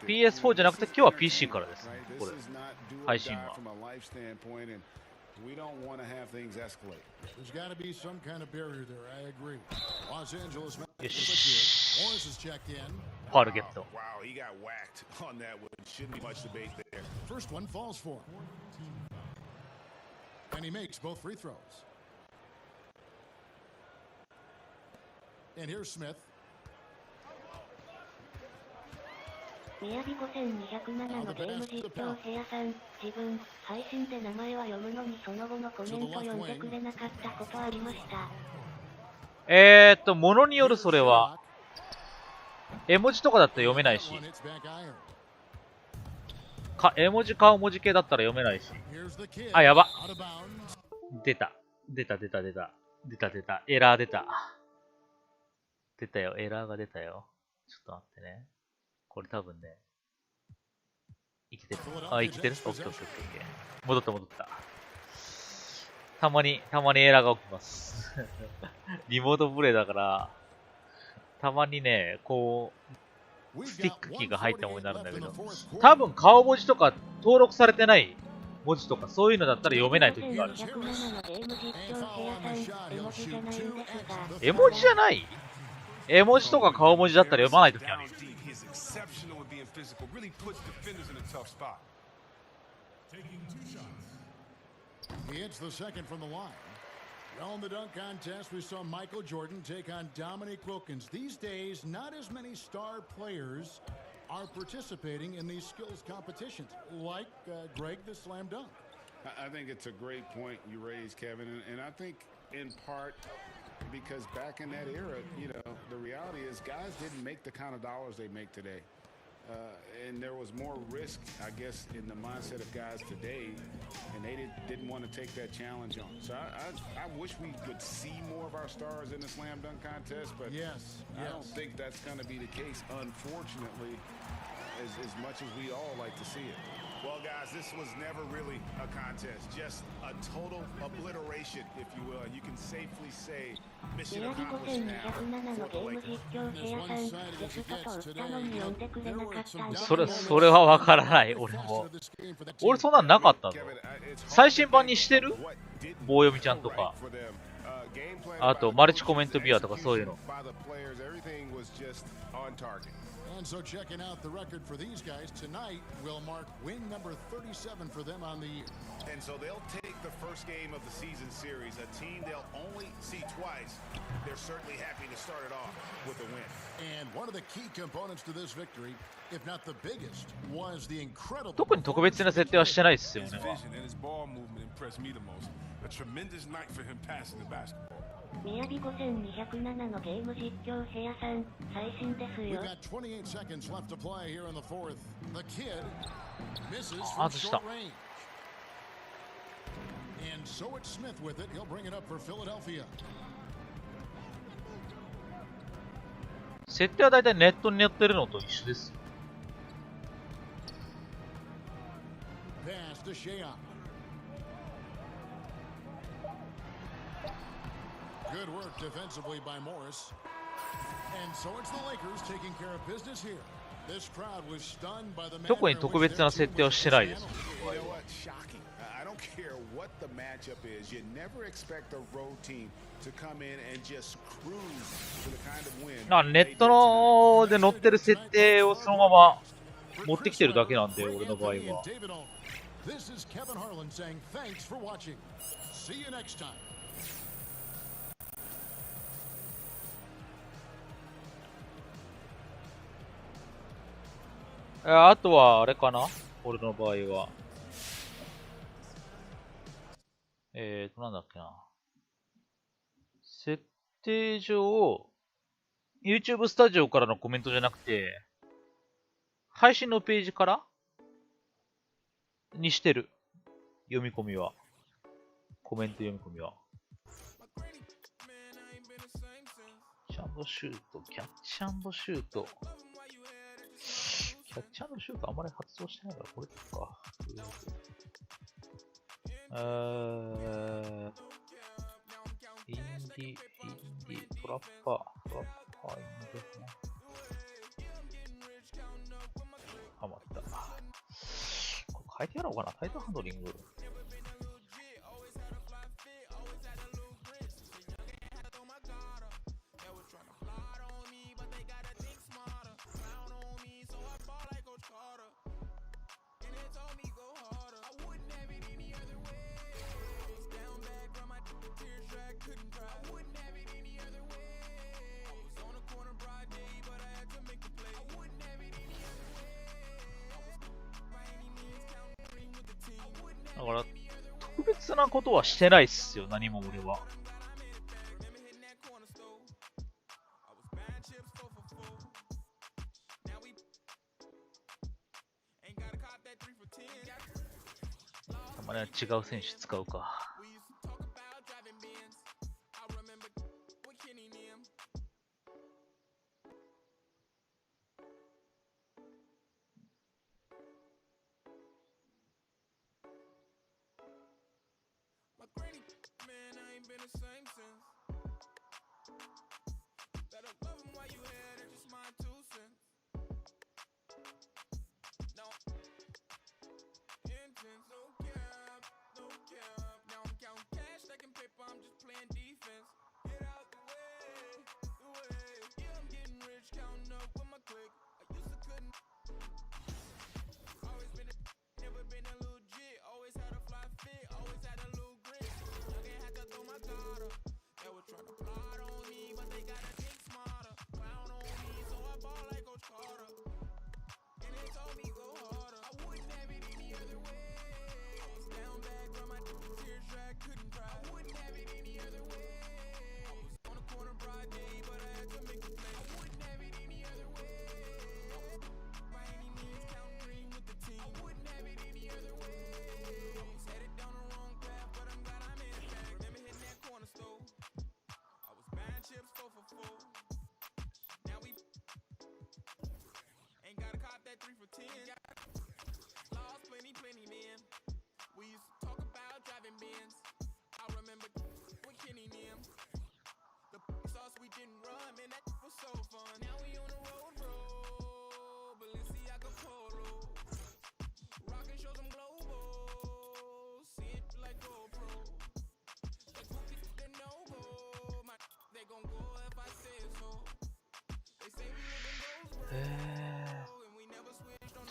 PS4 じゃなくて今日は PC からです。これ配信は。We don't want to have things escalate. There's got to be some kind of barrier there. I agree. Los Angeles. Morris has checked in. Wow, he got whacked on that one. Shouldn't be much debate there. First one falls for him. And he makes both free throws. And here's Smith. 宮城5207のゲーム実況シェアさん、自分、配信で名前は読むのにその後のコメント読んでくれなかったことありました。ものによるそれは。絵文字とかだったら読めないし。絵文字顔文字系だったら読めないし。あ、やば。出た。エラー出た。出たよ。エラーが出たよ。ちょっと待ってね。これ多分ね。生きてる。あ、生きてる？オッケー。戻った。たまにエラーが起きます。リモートプレイだから、たまにね、こう、スティックキーが入ったものになるんだけど、多分顔文字とか登録されてない文字とかそういうのだったら読めない時がある。絵文字じゃない？絵文字とか顔文字だったら読まない時ある。He hits the second from the line. Well, in the dunk contest, we saw Michael Jordan take on Dominique Wilkins. These days, not as many star players are participating in these skills competitions, like Greg the slam dunk. I think it's a great point you raised, Kevin, and I think in part because back in that era, you know, the reality is guys didn't make the kind of dollars they make today. And there was more risk, I guess, in the mindset of guys today, and they didn't want to take that challenge on. So I wish we could see more of our stars in the slam dunk contest, but I don't think that's going to be the case, unfortunately, as much as we all like to see it. Well, guys, this was never really a contest, just a total obliteration, if you will. You can safely say mission accomplished now for the Lakers. それはわからない、俺も。俺そんなんなかったの。最新版にしてる？棒読みちゃんとか。あと、マルチコメントビアとかそういうの。And so checking out the record for these guys tonight will mark win number 37 for them on the year. And so they'll take the first game of the season series, a team they'll only see twice. They're certainly happy to start it off with a win. And one of the key components to this victory, if not the biggest, was the incredible. 特に特別な設定はしてないですよね。宮城5207のゲーム実況部屋さん、最新ですよ。We've got 28 seconds left to play here in the fourth. The kid misses from short range. And so it's Smith with it. He'll bring it up for Philadelphia. 設定はだいたいネットにやってるのと一緒ですよ。Pass to Shea. Good work defensively by Morris. And so it's the Lakers taking care of business here. This crowd was stunned by the manner 特に特別な設定はしてないです。You know what? Shocking. I don't care what the matchup is. You never expect a road team to come in and just cruise to the kind of win. ネットので載ってる設定をそのまま持ってきてるだけなんで、俺の場合は。This is Kevin Harlan saying thanks for watching. See you next time. あとはあれかな、俺の場合は。なんだっけな。設定上、YouTube スタジオからのコメントじゃなくて、配信のページからにしてる。読み込みは。コメント読み込みは。キャッチ&シュート、キャッチ&シュート。キャッチ&シュートあんまり発動してないから、これか。インディ、トラッパー、インディな。ハマった。これ変えてやろうかな、タイトハンドリング。だから、特別なことはしてないっすよ、何も俺は。たまには違う選手使うか。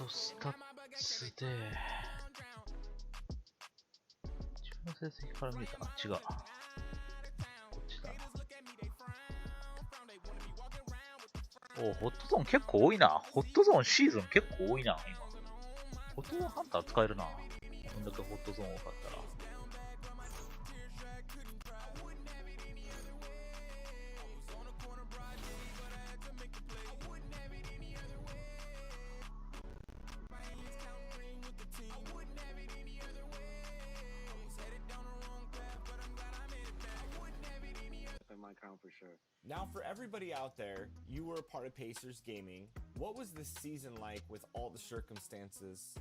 スタッツで自分の成績から見たら違う。こっちだな。お、ホットゾーン結構多いな。ホットゾーンシーズン結構多いな、今。ホットゾーンハンター使えるな。こんだけホットゾーン多かったら。Now, for everybody out there, you were a part of Pacers Gaming. What was this season like with all the circumstances?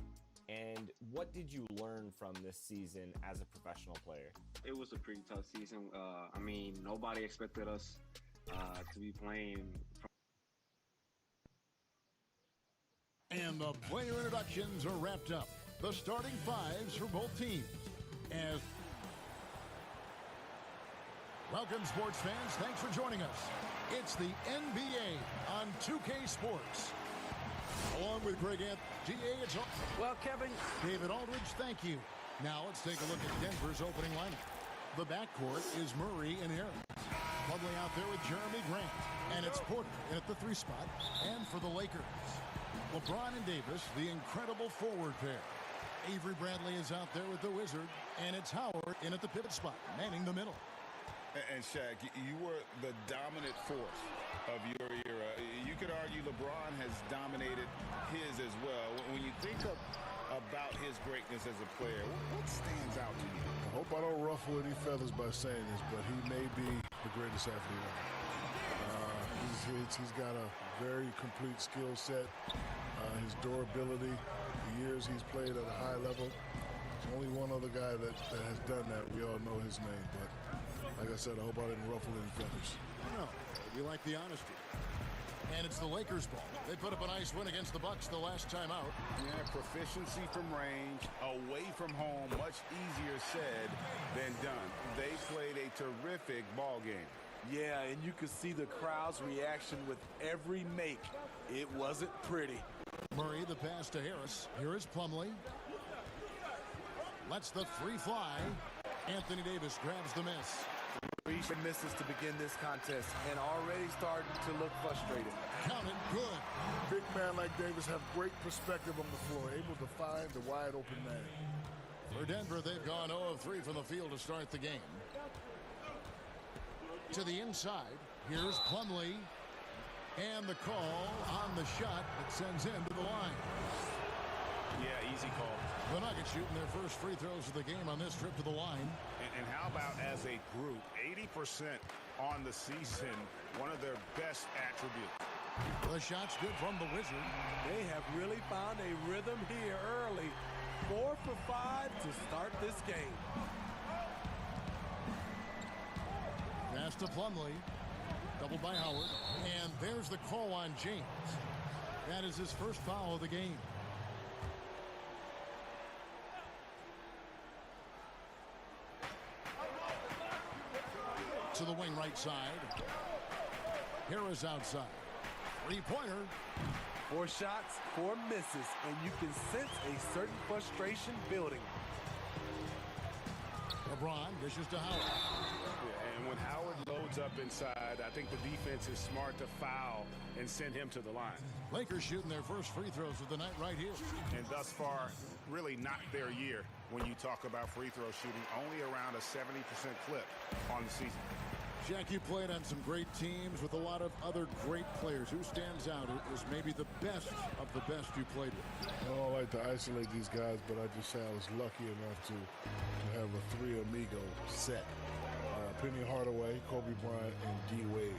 And what did you learn from this season as a professional player? It was a pretty tough season. I mean, nobody expected us to be playing. And the player introductions are wrapped up. The starting fives for both teams. As welcome, sports fans. Thanks for joining us. It's the NBA on 2K Sports. Along with Greg Anthony. It's well, Kevin. David Aldridge, thank you. Now let's take a look at Denver's opening lineup. The backcourt is Murray and Harris. Plumlee out there with Jeremy Grant. And it's Porter in at the 3 spot. And for the Lakers, LeBron and Davis, the incredible forward pair. Avery Bradley is out there with the Wizard. And it's Howard in at the pivot spot, manning the middle. And Shaq, you were the dominant force of your era. You could argue LeBron has dominated his as well. When you think about his greatness as a player, what stands out to you? I hope I don't ruffle any feathers by saying this, but he may be the greatest athlete ever. He's got a very complete skill set. His durability, the years he's played at a high level. There's only one other guy that has done that. We all know his name, but like I said, I hope I didn't ruffle any feathers. No, we like the honesty. And it's the Lakers' ball. They put up a nice win against the Bucks the last time out. Yeah, proficiency from range, away from home, much easier said than done. They played a terrific ball game. Yeah, and you could see the crowd's reaction with every make. It wasn't pretty. Murray, the pass to Harris. Here is Plumlee. Lets the 3 fly. Anthony Davis grabs the miss. 3 misses to begin this contest and already starting to look frustrated. Counted good. Big man like Davis have great perspective on the floor, able to find the wide open man. For Denver, they've gone 0 of 3 from the field to start the game. To the inside, here's Plumlee. And the call on the shot that sends him to the line. Yeah, easy call. The Nuggets shooting their first free throws of the game on this trip to the line. And how about as a group, 80% on the season, one of their best attributes. The shot's good from the Wizard. They have really found a rhythm here early. 4 for 5 to start this game. Pass to Plumlee. Doubled by Howard. And there's the call on James. That is his first foul of the game. To the wing right side. Harris outside. 3-pointer. 4 shots, 4 misses, and you can sense a certain frustration building. LeBron dishes to Howard. And when Howard loads up inside, I think the defense is smart to foul and send him to the line. Lakers shooting their first free throws of the night right here. And thus far, really not their year when you talk about free throw shooting, only around a 70% clip on the season. Jack, you played on some great teams with a lot of other great players. Who stands out as maybe the best of the best you played with? I don't like to isolate these guys, but I just say I was lucky enough to have a three amigo set. Penny Hardaway, Kobe Bryant, and D. Wade.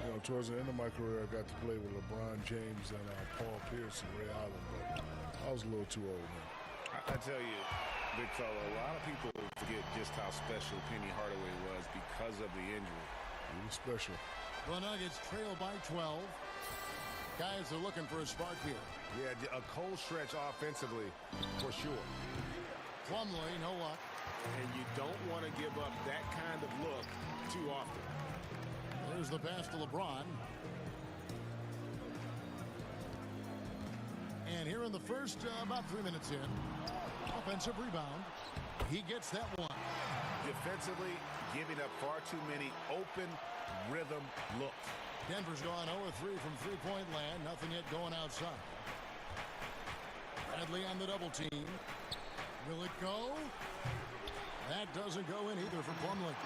And, towards the end of my career, I got to play with LeBron James and Paul Pierce and Ray Allen, but I was a little too old then. I tell you, big fella, a lot of people forget just how special Penny Hardaway was because of the injury. He was special. The Nuggets trail by 12. Guys are looking for a spark here. Yeah, a cold stretch offensively, for sure. Plumlee, no luck. And you don't want to give up that kind of look too often. There's the pass to LeBron. And here in the first, about 3 minutes in, offensive rebound. He gets that one. Defensively, giving up far too many open rhythm looks. Denver's gone 0-3 from three-point land. Nothing yet going outside. Bradley on the double team. Will it go? That doesn't go in either for Plumlee.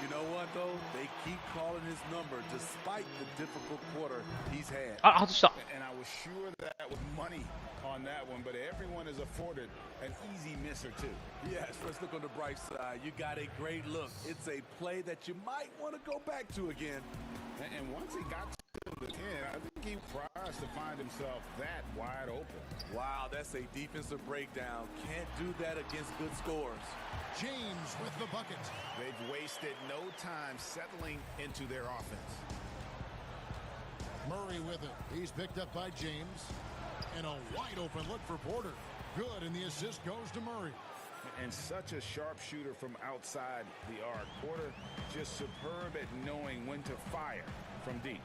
You know what, though? They keep calling his number despite the difficult quarter he's had. And I was sure that was money on that one, but everyone is afforded an easy miss or two. Yes, let's look on the bright side. You got a great look. It's a play that you might want to go back to again. And once he got to the 10, I think he was surprised to find himself that wide open. Wow, that's a defensive breakdown. Can't do that against good scores. James with the bucket. They've wasted no time settling into their offense. Murray with it. He's picked up by James. And a wide open look for Porter. Good, and the assist goes to Murray. And such a sharp shooter from outside the arc. Porter just superb at knowing when to fire from deep.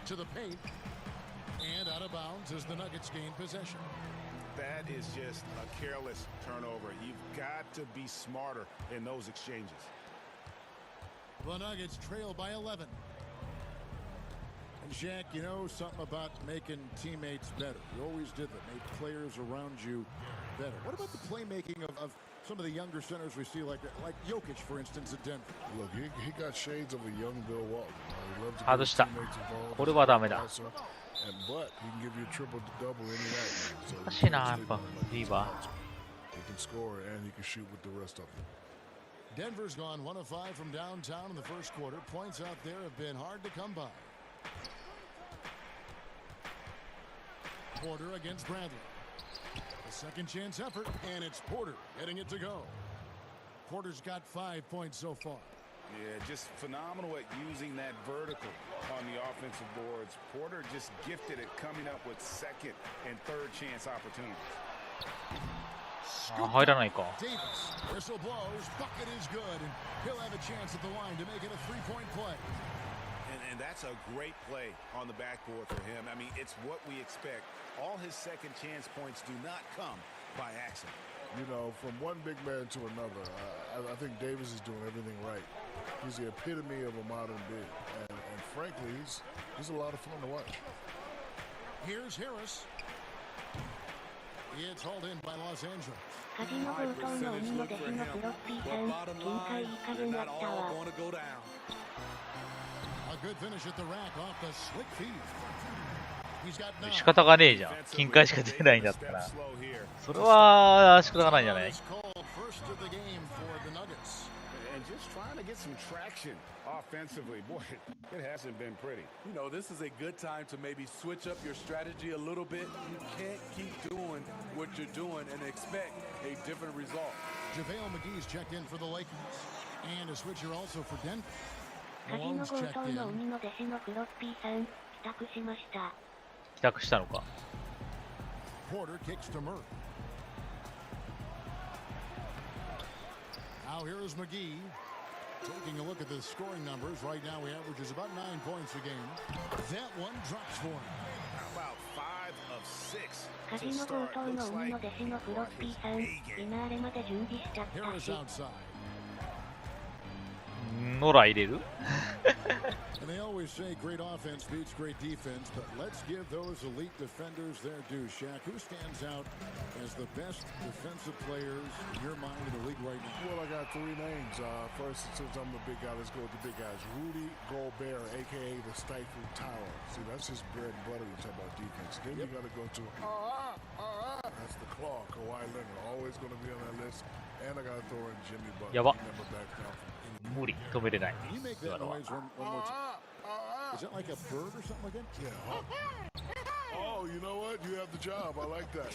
To the paint. And out of bounds as the Nuggets gain possession. That is just a careless turnover. You've got to be smarter in those exchanges. The Nuggets trail by 11. And Shaq, you know something about making teammates better. You always did that. Make players around you better. What about the playmaking of some of the younger centers we see, like Jokic, for instance, at Denver? Look, he got shades of a young Bill Walton. He loves to get 外 his した teammates involved. これはダメだ But he can give you a triple double any night. So おかしいなやっぱリーバ he can score and he can shoot with the rest of them. Denver's gone 1 of 5 from downtown in the first quarter. Points out there have been hard to come by. Porter against Bradley. A second chance effort, and it's Porter getting it to go. Porter's got 5 points so far. Yeah, just phenomenal at using that vertical on the offensive boards. Porter just gifted at coming up with second and third chance opportunities. ー。あ、入らないか。 Davis, whistle blows, bucket is good, and he'll have a chance at the line to make it a three-point play. And that's a great play on the backboard for him. I mean, it's what we expect. All his second chance points do not come by accident. You know, from one big man to another, I think Davis is doing everything right. He's the epitome of a modern big, and frankly, he's a lot of fun to watch. Here's Harris. It's hauled in by Los Angeles. カジノ強盗の鬼の弟子のフロッピーさん、金塊いい加減だったわ。 A good finish at the rack off the slick feed. He's got 仕方がねえじゃん。金塊しか出ないんだったら。それは仕方がないんじゃない？ First of the game for the Nuggets. And just trying to get some traction offensively. Boy, it hasn't been pretty. You know, this is a good time to maybe switch up your strategy a little bit. You can't keep doing what you're doing and expect a different result. JaVale McGee's checked in for the Lakers. And a switcher also for Denver. カジノ Malone's 強 checked 盗 in. の鬼の弟子のフロッピーさん、帰宅しました。帰宅したのか。 Porter kicks to Murray. Now here is McGee. Taking a look at the scoring numbers, right now he averages about 9 points a game. That one drops for him. About 5 of 6. カジノ強盗の鬼の弟子のフロッピーさん、今あれまで準備しちゃったし。ノラ入れるAnd they always say great offense beats great defense, but let's give those elite defenders their due. Shaq, who stands out as the best defensive players in your mind in the league right now? Well, I got 3 names. First, since I'm the big guy, let's go with the big guys. Rudy Gobert, a.k.a. the Stifle Tower. See, that's his bread and butter. You talk about defense. Then you got to go to, that's the Claw, Kawhi Leonard. Always going to be on that list. And I got to throw in Jimmy Butler. やば。 He never backs down from 無理、止めれない。 Can you make that noise one more time? Is that like a bird or something like that? Yeah. Oh, you know what? You have the job. I like that.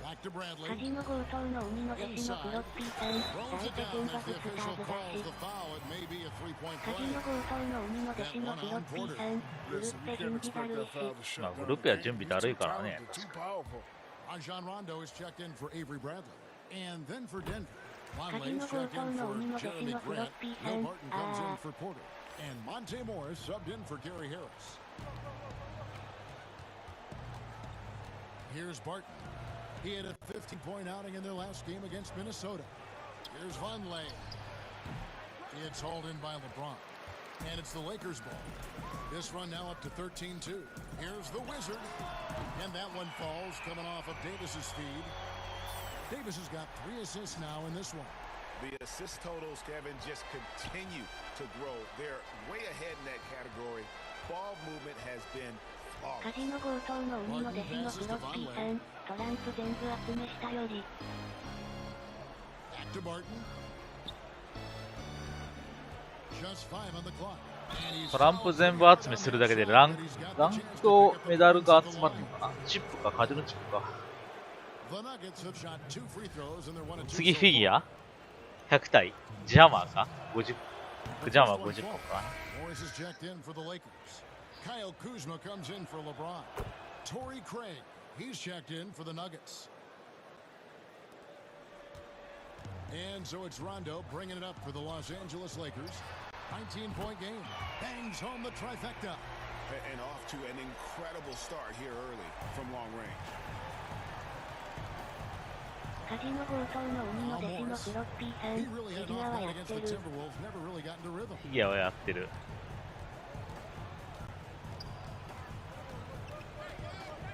Back to Bradley. カジノ強盗の鬼の弟子のフロッピーさん、相手剣がスターズだし。カジノ強盗の鬼の弟子のフロッピーさん、グループ準備だるいし。まあ、グループや準備だるいからね。 Rajon Rondo is checked in for Avery Bradley. And then for Denver. カジノ強盗の鬼の弟子のフロッピーさん、 Barton comes in for Porter. And Monte Morris subbed in for Gary Harris. Here's Barton. He had a 15-point outing in their last game against Minnesota. Here's Vonleh. It's hauled in by LeBron. And it's the Lakers ball. This run now up to 13-2. Here's the Wizard. And that one falls, coming off of Davis's feed. Davis has got 3 assists now in this one. The assist totals, Kevin, just continue to grow. They're way ahead in that category. Ball movement has been カジノ強盗の鬼の弟子のフロッピーさん、トランプ全部集めしたより。 Back to Barton. Just 5 on the clock. トランプ全部集めするだけでランクとメダルが集まるのかな。チップか、カジノチップか。次フィギュア100体ジャマーか50ジャマー50個か。 Kyle Kuzma comes in for LeBron. Torrey Craig, he's checked in for the Nuggets. And so it's Rondo bringing it up for the Los Angeles Lakers. 19-point game. Bangs home the trifecta. And off to an incredible start here early from long range. カジノ強盗の鬼の弟子のフロッピーさん、フィギュアはやってる。フィギュアはやってる。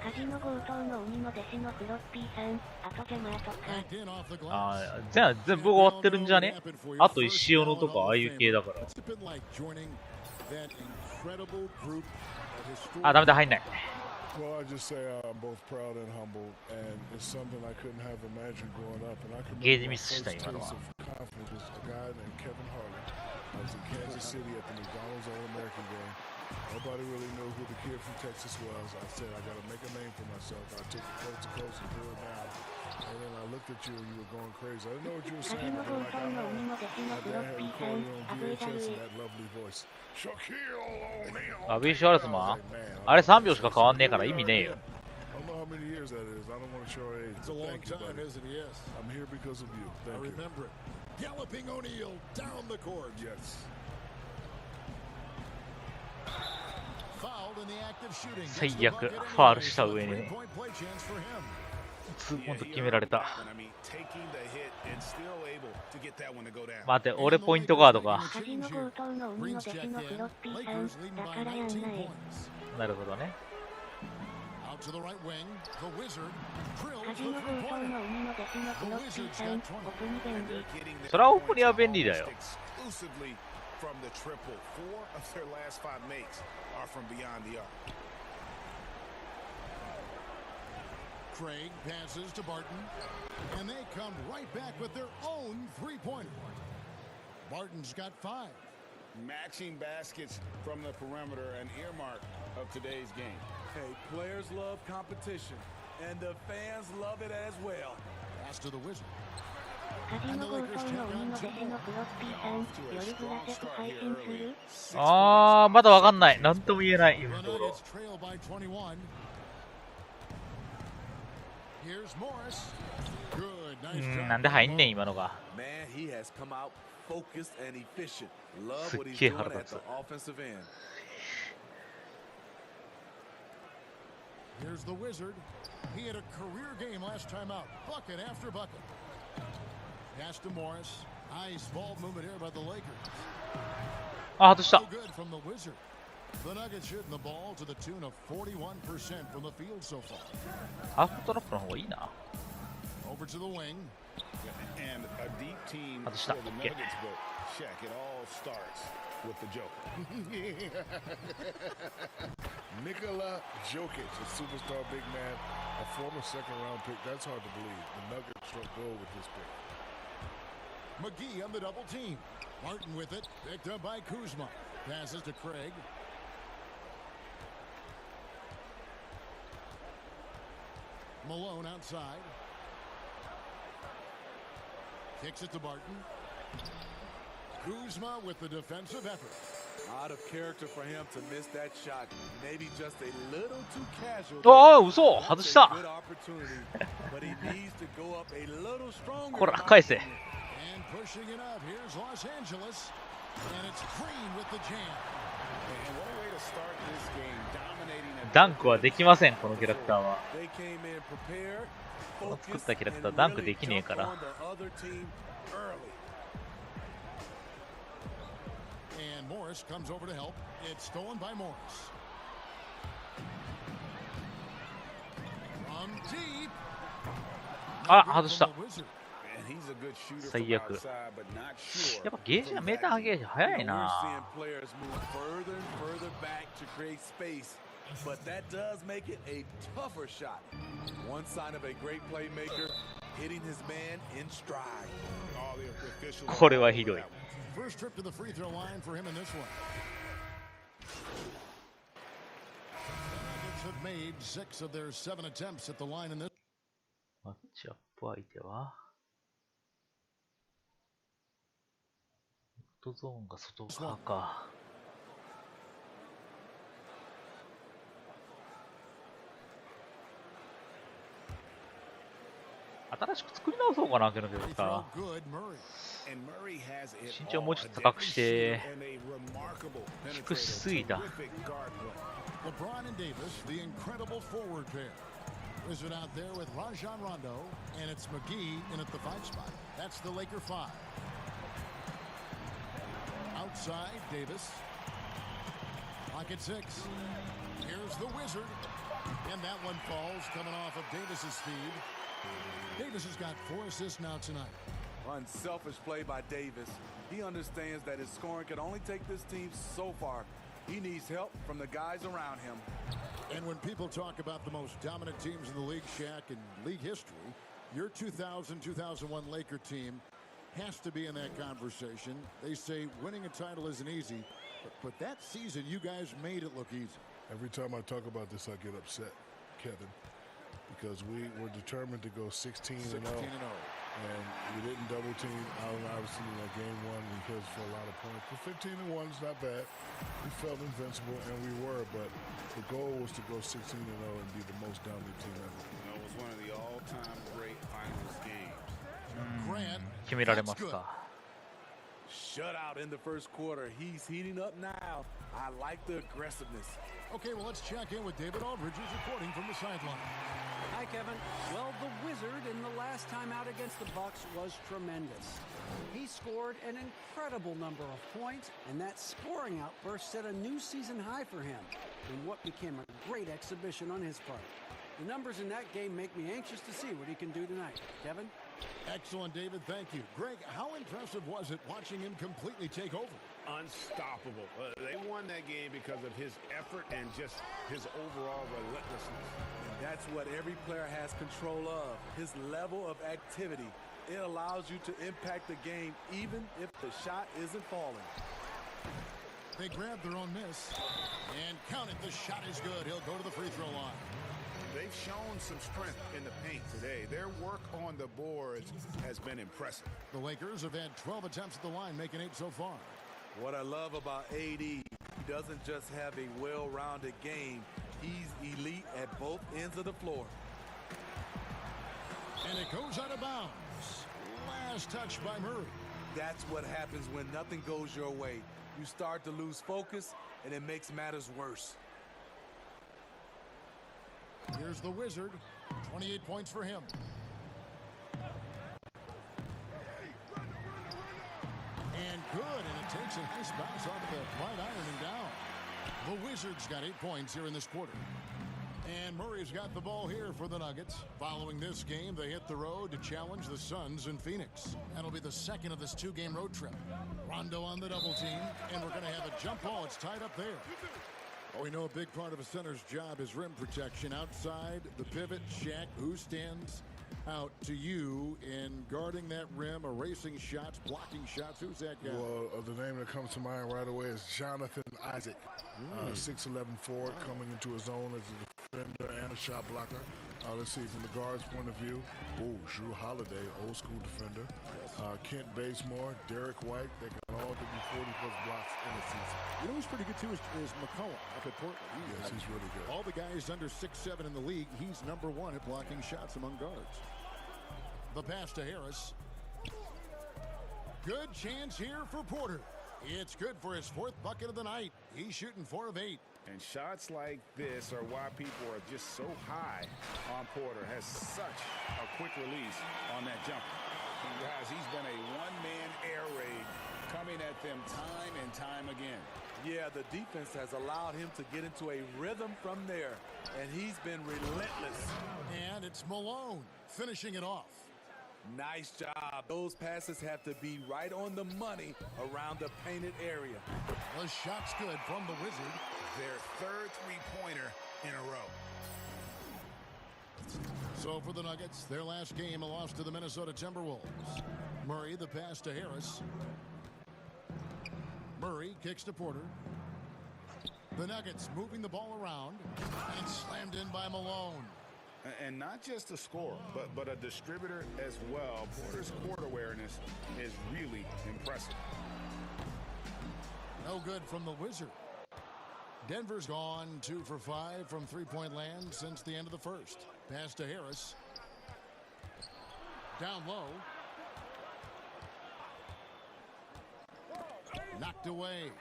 カジノ強盗の鬼の弟子のフロッピーさん、あとジャマーとか。ああ、じゃあ全部終わってるんじゃね？あと石斧とかああいう系だから。あ、ダメだ、入んない。 Well, I just say I'm both proud and humbled, and it's something I couldn't have imagined growing up. And I can remember my first taste of confidence was a guy named Kevin Harlan. I was in Kansas City at the McDonald's All-American game. Nobody really knew who the kid from Texas was. I said, I got to make a name for myself. I took it coast to coast and threw it down. And then I looked at you and you were going crazy. I didn't know what you were saying. But then I got home. My dad had recorded on VHS in that lovely voice. Shaquille O'Neal. アビーシュワルツマンあれ3秒しか変わんねえから意味ねえよ。 I don't know how many years that is. I don't want to show our age. It's a long time, isn't it? Yes. I'm here because of you. Thank you. I remember it. Galloping O'Neal down the court. Yes. Fouled in the act of shooting. 最悪、ファールした上にね。2ポイント決められた。待て、俺ポイントガードか。カジノ強盗の鬼の弟子のフロッピーさん、だからやんない。なるほどね。 To the right wing, the Wizard. カジノ強盗の鬼の弟子のフロッピーさん、オプに便利。それはオプには便利だよ。 From the triple, 4 of their last 5 makes are from beyond the arc. Craig passes to Barton, and they come right back with their own three-pointer. Barton's got 5. Matching baskets from the perimeter, an earmark of today's game. Hey, players love competition, and the fans love it as well. Pass to the Wizard. カジノ強盗の鬼の弟子のフロッピーさん、夜グラセフ配信する？あー、まだわかんない。なんとも言えない。今のところ。Here's Morris. Good, nice job. なんで入んねん今のが。 Man, he has come out focused and efficient. Love what he's すっげえ doing 腹 at 立 the つ。 offensive end. Here's the Wizard. He had a career game last time out. Bucket after bucket. Pass to Morris. Nice ball movement here by the Lakers. あ、外した。 So good from the Wizard. The Nuggets shooting the ball to the tune of 41% from the field so far. ハーフトラップの方がいいな。 Over to the wing. And a deep team 外した。 for the OK。 Nuggets, but check, it all starts with the Joker. Nikola Jokic, a superstar big man, a former second-round pick. That's hard to believe. The Nuggets struck gold with his pick. McGee on the double team. Martin with it. Picked up by Kuzma. Passes to Craig. Malone outside. Kicks it to Barton. Kuzma with the defensive effort. Out of character for him to miss that shot. Maybe just a little too casual. ああ、嘘、外した。 Good opportunity, but he needs to go up a little stronger. こら、返せ。 And pushing it up. Here's Los Angeles. And it's Green with the jam. And what a way to start this game, dominating at ダンクはできません、このキャラクターは。 They came in prepared, この作っ focused, たキャラクタ and ーダンク really できねえか jumped ら。 on the other team early. And Morris comes over to help. It's stolen by Morris. From deep. あ、外した。 And he's a good shooter from 最悪。 outside, but not sure. やっぱゲージはメーターゲージ早い We're な。 seeing players move further and further back to create space, but that does make it a tougher shot. One sign of a great playmaker, hitting his man in stride. All the officials これはひどい。 First trip to the free throw line for him in this one. The Nuggets have made 6 of their 7 attempts at the line in this. マッチアップ相手はフットゾーンが外側か。新しく作り直そうかな、けどさ。 Good Murray. 身長もうちょっと高くして低しすぎた。 LeBron and Davis, the incredible forward pair. Wizard out there with Rajon Rondo, and it's McGee in at the 5 spot. That's the Laker 5. Outside, Davis. Pocket 6. Here's the Wizard. And that one falls coming off of Davis's speed. Davis has got 4 assists now tonight. Unselfish play by Davis. He understands that his scoring can only take this team so far. He needs help from the guys around him. And when people talk about the most dominant teams in the league, Shaq, in league history, your 2000-2001 Laker team has to be in that conversation. They say winning a title isn't easy, but that season you guys made it look easy. Every time I talk about this, I get upset, Kevin, because we were determined to go 16-0. And we didn't double team Allen Iverson in that game 1. We hit us for a lot of points. But 15-1 is not bad. We felt invincible, and we were. But the goal was to go 16-0 and be the most dominant team ever. It was one of the all-time great finals games. Grant, 決められますか。 Shutout in the first quarter. He's heating up now. I like the aggressiveness. Okay, well, let's check in with David Aldridge, who's reporting from the sideline. Hi, Kevin. Well, the Wizard in the last time out against the Bucks was tremendous. He scored an incredible number of points, and that scoring outburst set a new season high for him in what became a great exhibition on his part. The numbers in that game make me anxious to see what he can do tonight. Kevin? Excellent, David. Thank you. Greg, how impressive was it watching him completely take over? Unstoppable. They won that game because of his effort and just his overall relentlessness. And that's what every player has control of, his level of activity. It allows you to impact the game even if the shot isn't falling. They grabbed their own miss and count it. The shot is good. He'll go to the free throw line. They've shown some strength in the paint today. Their work on the boards has been impressive. The Lakers have had 12 attempts at the line, making 8 so far. What I love about AD, he doesn't just have a well-rounded game. He's elite at both ends of the floor. And it goes out of bounds. Last touch by Murray. That's what happens when nothing goes your way. You start to lose focus, and it makes matters worse. Here's the Wizard. 28 points for him. And good, and it takes a nice bounce off the right iron and down. The Wizards got 8 points here in this quarter. And Murray's got the ball here for the Nuggets. Following this game, they hit the road to challenge the Suns in Phoenix. That'll be the second of this two-game road trip. Rondo on the double team, and we're going to have a jump ball. It's tied up there. Oh, we know a big part of a center's job is rim protection. Outside the pivot, Shaq, who stands out to you in guarding that rim, erasing shots, blocking shots? Who's that guy? Well, the name that comes to mind right away is Jonathan Isaac. 6'11" forward coming into his own as a defender and a shot blocker. Let's see, from the guard's point of view, Drew Holiday, old school defender. Kent Bazemore, Derek White, they can all give you 40-plus blocks in a season. You know who's pretty good, too, is McCollum up at Portland. Yes, he's really good. All the guys under 6'7" in the league, he's number one at blocking shots among guards. The pass to Harris. Good chance here for Porter. It's good for his fourth bucket of the night. He's shooting 4 of 8. And shots like this are why people are just so high on Porter. Has such a quick release on that jumper. And guys, he's been a one-man air raid coming at them time and time again. Yeah, the defense has allowed him to get into a rhythm from there, and he's been relentless. And it's Malone finishing it off. Nice job. Those passes have to be right on the money around the painted area. The shot's good from the Wizard. Their third three-pointer in a row. So for the Nuggets, their last game, a loss to the Minnesota Timberwolves. Murray, the pass to Harris. Murray kicks to Porter. The Nuggets moving the ball around, and it's slammed in by Malone. And not just a scorer, but a distributor as well. Porter's court awareness is really impressive. No good from the Wizard. Denver's gone 2 for 5 from three-point land since the end of the first. Pass to Harris. Down low. Knocked away.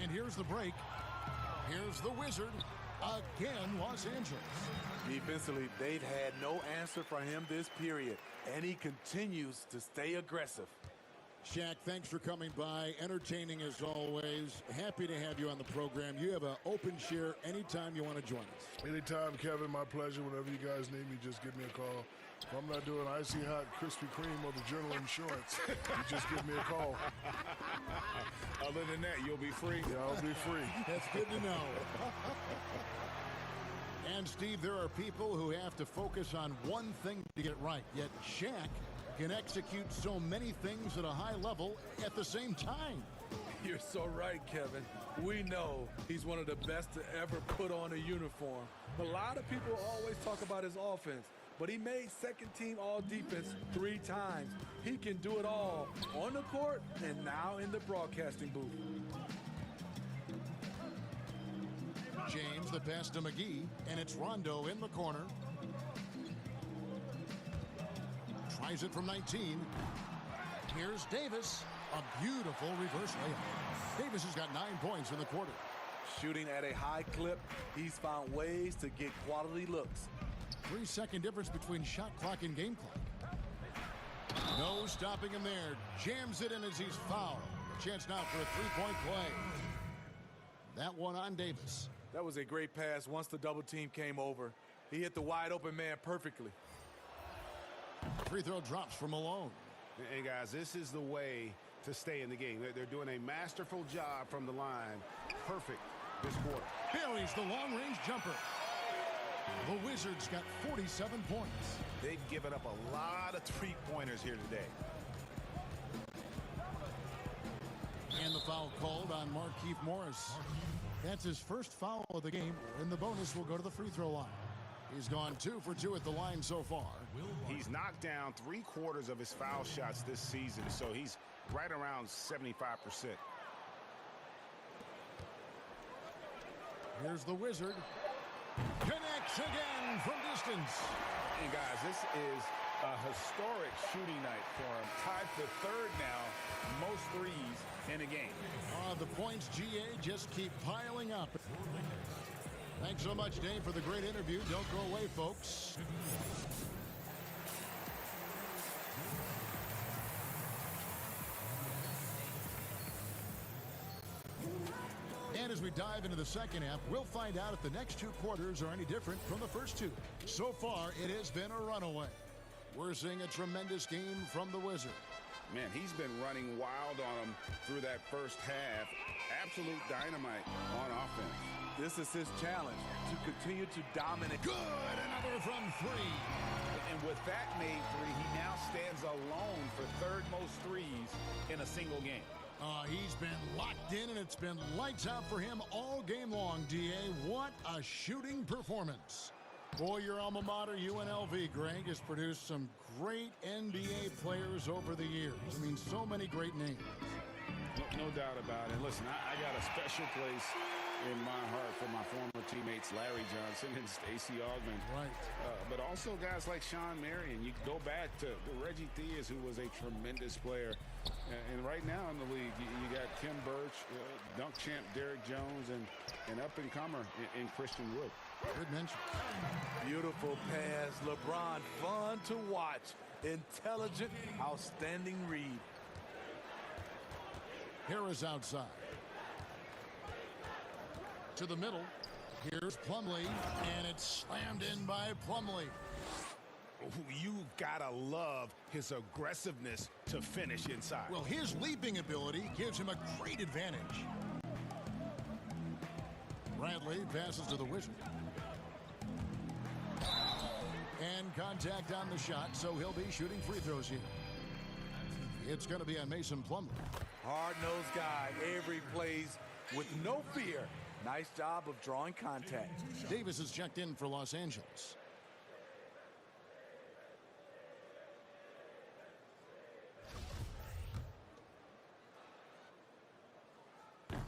And here's the break. Here's the Wizard. Again, Los Angeles. Defensively, they've had no answer for him this period, and he continues to stay aggressive. Shaq, thanks for coming by. Entertaining as always. Happy to have you on the program. You have an open share anytime you want to join us. Anytime, Kevin. My pleasure. Whenever you guys need me, just give me a call. If I'm not doing Icy Hot, Krispy Kreme, or the Journal Insurance, you just give me a call. Other than that, you'll be free. Yeah, I'll be free. That's good to know. And, Steve, there are people who have to focus on one thing to get right, yet Shaq can execute so many things at a high level at the same time. You're so right, Kevin. We know he's one of the best to ever put on a uniform. A lot of people always talk about his offense, but he made second-team all-defense 3 times. He can do it all on the court and now in the broadcasting booth. James, the pass to McGee, and it's Rondo in the corner. Tries it from 19. Here's Davis. A beautiful reverse layup. Davis has got 9 points in the quarter. Shooting at a high clip, he's found ways to get quality looks. 3-second difference between shot clock and game clock. No stopping him there. Jams it in as he's fouled. Chance now for a 3-point play. That one on Davis. That was a great pass once the double team came over. He hit the wide open man perfectly. Free throw drops for Malone. And guys, this is the way to stay in the game. They're doing a masterful job from the line. Perfect this quarter. Buries the long-range jumper. The Wizards got 47 points. They've given up a lot of three-pointers here today. And the foul called on Markieff Morris. That's his first foul of the game, and the bonus will go to the free throw line. He's gone 2 for 2 at the line so far. He's knocked down 3/4 of his foul shots this season, so he's right around 75%. Here's the Wizard. Connects again from distance. And guys, this is a historic shooting night for him. Tied for third now, most threes in a game. The points, GA, just keep piling up. Thanks so much, Dave, for the great interview. Don't go away, folks. And as we dive into the second half, we'll find out if the next two quarters are any different from the first two. So far, it has been a runaway. We're seeing a tremendous game from the Wizard. Man, he's been running wild on him through that first half. Absolute dynamite on offense. This is his challenge, to continue to dominate. Good, another from three. And with that made three, he now stands alone for third most threes in a single game. He's been locked in, and it's been lights out for him all game long, DA. What a shooting performance. Boy, your alma mater, UNLV, Greg, has produced some great NBA players over the years. I mean, so many great names. No doubt about it. Listen, I got a special place in my heart for my former teammates Larry Johnson and Stacey Augmon. Right. But also guys like Sean Marion. You go back to Reggie Theus, who was a tremendous player. And right now in the league, you got Tim Birch, dunk champ Derrick Jones, and up-and-comer in Christian Wood. Good mention. Beautiful pass. LeBron, fun to watch. Intelligent, outstanding read. Harris outside. To the middle. Here's Plumlee, and it's slammed in by Plumlee. You've got to love his aggressiveness to finish inside. Well, his leaping ability gives him a great advantage. Bradley passes to the Wizard. And contact on the shot, so he'll be shooting free throws here. It's going to be on Mason Plumlee. Hard-nosed guy. Avery plays with no fear. Nice job of drawing contact. Davis is checked in for Los Angeles.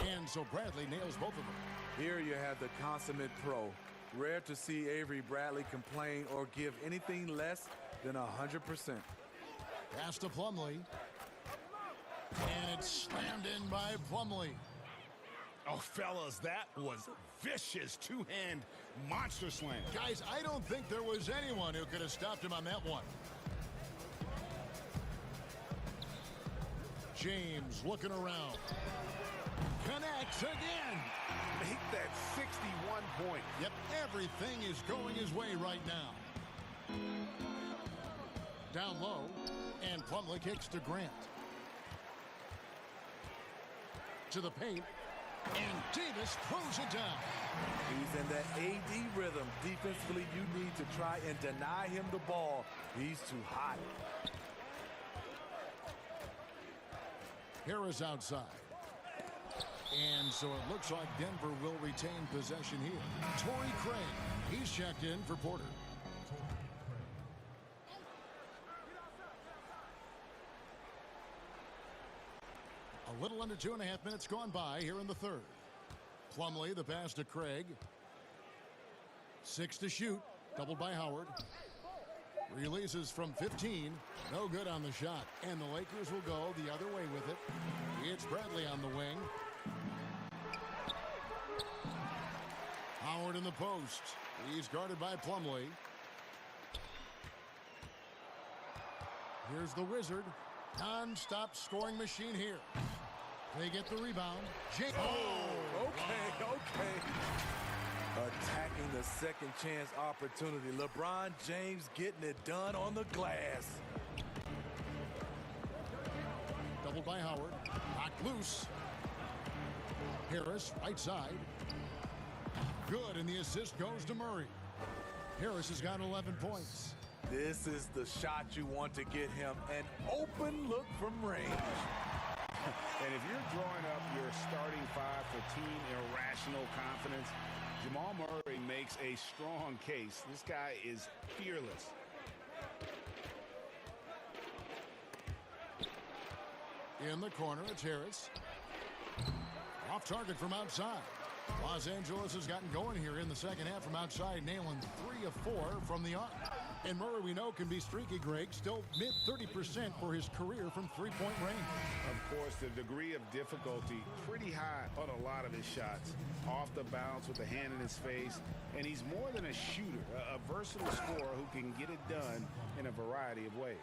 And so Bradley nails both of them. Here you have the consummate pro. Rare to see Avery Bradley complain or give anything less than 100%. Pass to Plumlee. And it's slammed in by Plumlee. Oh, fellas, that was vicious two-hand monster slam. Guys, I don't think there was anyone who could have stopped him on that one. James looking around. Connects again. Make that 61 point. Yep, everything is going his way right now. Down low, and Plumlee kicks to Grant. To the paint, and Davis throws it down. He's in that AD rhythm. Defensively, you need to try and deny him the ball. He's too hot. Harris outside. And so it looks like Denver will retain possession here. Torrey Craig, he's checked in for Porter. A little under 2.5 minutes gone by here in the third. Plumlee, the pass to Craig. 6 to shoot, doubled by Howard. Releases from 15, no good on the shot. And the Lakers will go the other way with it. It's Bradley on the wing. Howard in the post. He's guarded by Plumlee. Here's the Wizard. Non-stop scoring machine here. They get the rebound. Okay. Attacking the second chance opportunity. LeBron James getting it done on the glass. Doubled by Howard. Knocked loose. Harris, right side. Good, and the assist goes to Murray. Harris has got 11 points. This is the shot you want to get him. An open look from range. And if you're drawing up your starting five for team irrational confidence, Jamal Murray makes a strong case. This guy is fearless. In the corner, it's Harris. Off target from outside. Los Angeles has gotten going here in the second half from outside, nailing 3 of 4 from the arc. And Murray, we know, can be streaky, Greg. Still mid-30% for his career from three-point range. Of course, the degree of difficulty pretty high on a lot of his shots. Off the bounce with a hand in his face. And he's more than a shooter, a versatile scorer who can get it done in a variety of ways.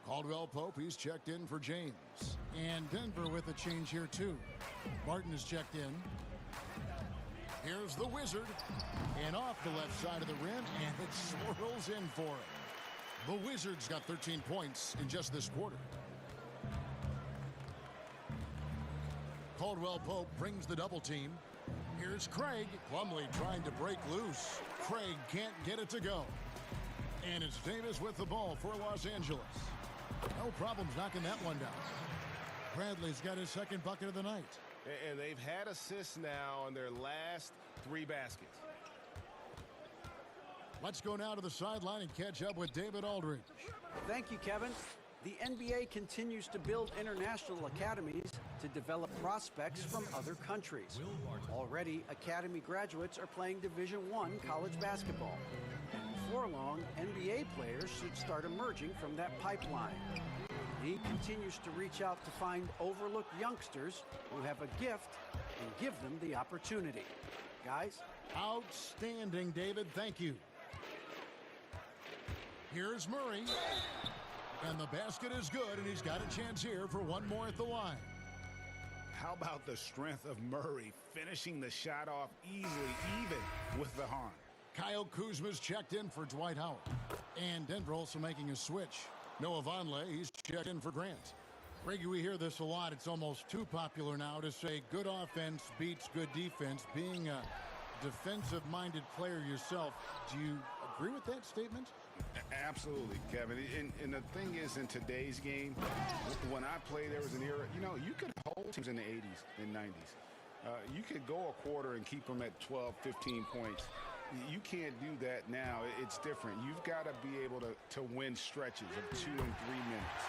Caldwell Pope, he's checked in for James. And Denver with a change here, too. Martin is checked in. Here's the Wizard, and off the left side of the rim, and it swirls in for him. The Wizards got 13 points in just this quarter. Caldwell Pope brings the double team. Here's Craig. Plumlee trying to break loose. Craig can't get it to go. And it's Davis with the ball for Los Angeles. No problems knocking that one down. Bradley's got his second bucket of the night. And they've had assists now on their last 3 baskets. Let's go now to the sideline and catch up with David Aldridge. Thank you, Kevin. The NBA continues to build international academies to develop prospects from other countries. Already, academy graduates are playing Division I college basketball. And before long, NBA players should start emerging from that pipeline. He continues to reach out to find overlooked youngsters who have a gift and give them the opportunity. Guys? Outstanding, David. Thank you. Here's Murray. And the basket is good, and he's got a chance here for one more at the line. How about the strength of Murray finishing the shot off easily, even with the harm? Kyle Kuzma's checked in for Dwight Howard. And Denver also making a switch. Noah Vonleh, he's checked in for Grant. Reggie, we hear this a lot. It's almost too popular now to say good offense beats good defense. Being a defensive-minded player yourself, do you agree with that statement? Absolutely, Kevin. And the thing is, in today's game, when I played, there was an era, you could hold teams in the 80s and 90s. You could go a quarter and keep them at 12, 15 points. You can't do that now. It's different. You've got to be able to win stretches of 2 and 3 minutes.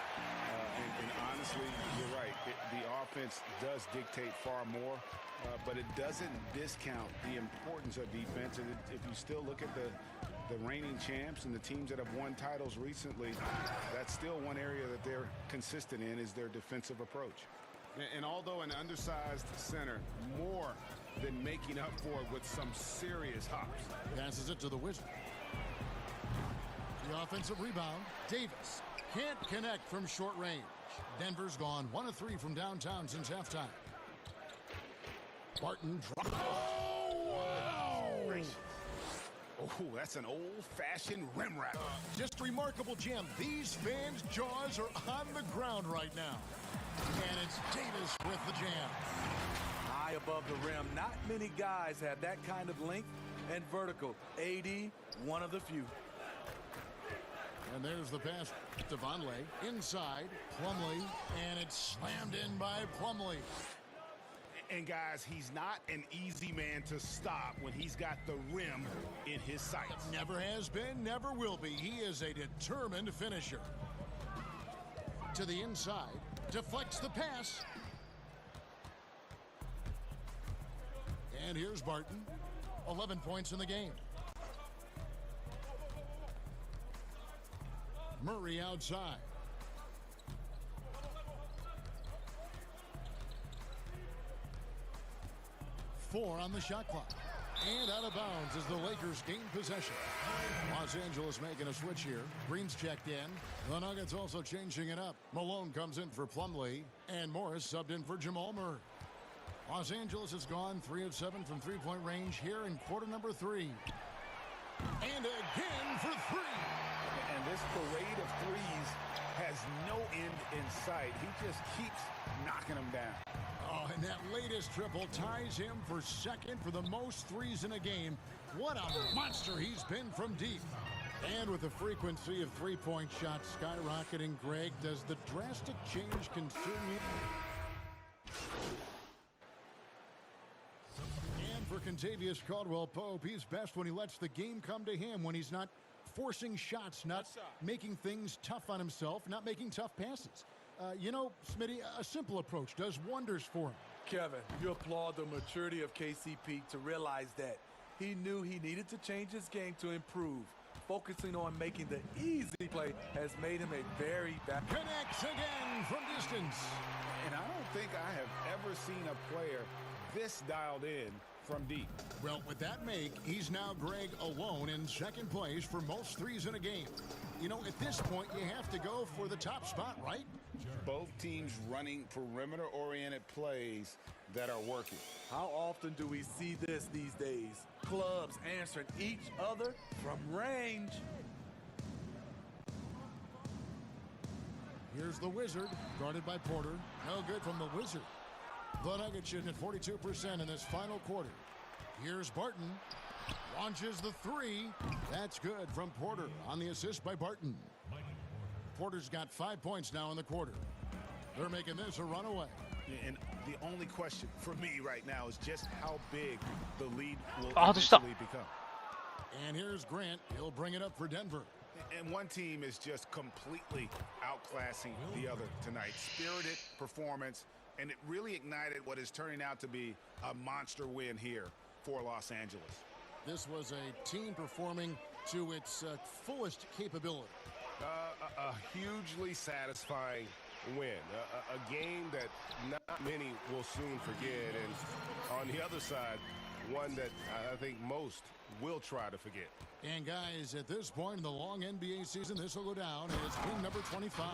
And honestly, you're right. The offense does dictate far more, but it doesn't discount the importance of defense. And if you still look at the reigning champs and the teams that have won titles recently, that's still one area that they're consistent in, is their defensive approach. And although an undersized center, more than making up for it with some serious hops. Passes it to the Wizard. The offensive rebound. Davis can't connect from short range. Denver's gone 1 of 3 from downtown since halftime. Barton dropped. Oh, that's an old-fashioned rim wrap. Just remarkable, Jim. These fans' jaws are on the ground right now. And it's Davis with the jam. High above the rim. Not many guys have that kind of length and vertical. AD, one of the few. And there's the pass to Vonleh. Inside, Plumlee, and it's slammed in by Plumlee. And guys, he's not an easy man to stop when he's got the rim in his sights. Never has been, never will be. He is a determined finisher. To the inside, deflects the pass. And here's Barton. 11 points in the game. Murray outside. Four on the shot clock. And out of bounds as the Lakers gain possession. Los Angeles making a switch here. Green's checked in. The Nuggets also changing it up. Malone comes in for Plumlee. And Morris subbed in for Jamal Murray. Los Angeles has gone 3 of 7 from three-point range here in quarter number 3. And again for 3. And this parade of threes has no end in sight. He just keeps knocking them down. Oh, and that latest triple ties him for second for the most threes in a game. What a monster he's been from deep. And with the frequency of three-point shots skyrocketing, Greg, does the drastic change concern you? And for Kentavious Caldwell-Pope, he's best when he lets the game come to him, when he's not forcing shots, not making things tough on himself, not making tough passes. You know, Smitty, a simple approach does wonders for him. Kevin, you applaud the maturity of KCP to realize that he knew he needed to change his game to improve. Focusing on making the easy play has made him a very connects again from distance. And I don't think I have ever seen a player this dialed in from deep. Well, with that make, he's now Greg alone in second place for most threes in a game. You know, at this point, you have to go for the top spot, right? Both teams running perimeter-oriented plays that are working. How often do we see this these days? Clubs answering each other from range. Here's the Wizard, guarded by Porter. No good from the Wizard. The Nuggets shooting at 42% in this final quarter. Here's Barton. Launches the three. That's good from Porter on the assist by Barton. Porter's got 5 points now in the quarter. They're making this a runaway. And the only question for me right now is just how big the lead will eventually become. And here's Grant. He'll bring it up for Denver. And one team is just completely outclassing the other tonight. Spirited performance, and it really ignited what is turning out to be a monster win here for Los Angeles. This was a team performing to its fullest capability. A hugely satisfying win. A game that not many will soon forget. And on the other side, one that I think most will try to forget. And guys, at this point in the long NBA season, this will go down as win number 25.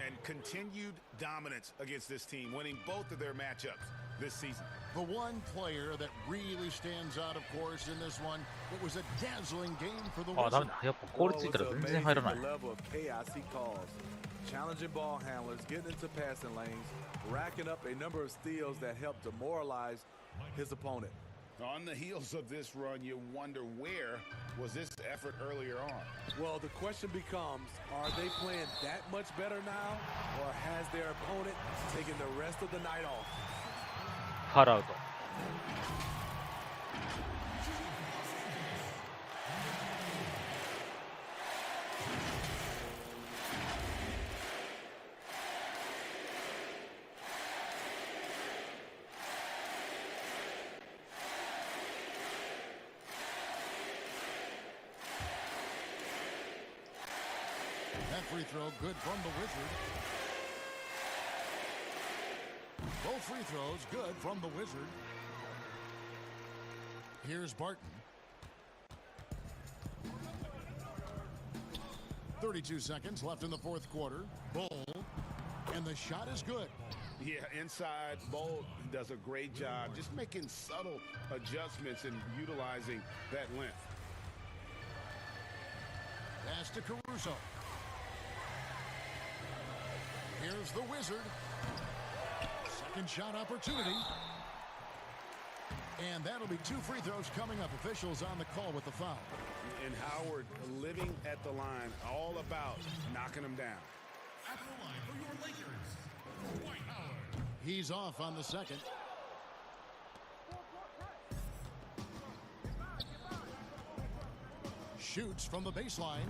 And continued dominance against this team, winning both of their matchups this season. The one player that really stands out, of course, in this one, it was a dazzling game for the Wizards. やっぱ効率ついたら全然入らない。 The level of chaos he caused. Challenging ball handlers, getting into passing lanes, racking up a number of steals that helped demoralize his opponent. On the heels of this run, you wonder where was this effort earlier on? Well, the question becomes, are they playing that much better now, or has their opponent taken the rest of the night off? ファウルアウト。That free throw good from the Wizard. Both free throws good from the Wizard. Here's Barton. 32 seconds left in the fourth quarter. Bull. And the shot is good. Yeah, inside, Bull does a great job just making subtle adjustments and utilizing that length. Pass to Caruso. Here's the Wizard. Second shot opportunity. And that'll be two free throws coming up. Officials on the call with the foul. And Howard living at the line, all about knocking them down. At the line for your Lakers, Dwight Howard. He's off on the second. Shoots from the baseline.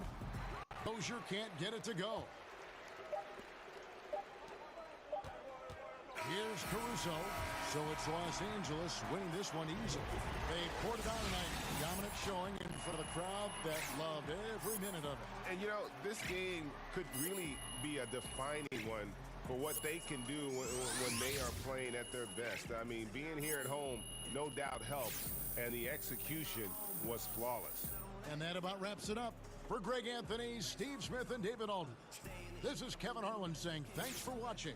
Dozier can't get it to go. Here's Caruso. So it's Los Angeles winning this one easily. They poured it on tonight. Dominant showing in front of the crowd that loved every minute of it. And, you know, this game could really be a defining one for what they can do when they are playing at their best. I mean, being here at home, no doubt helped. And the execution was flawless. And that about wraps it up. For Greg Anthony, Steve Smith, and David Alden, this is Kevin Harlan saying thanks for watching.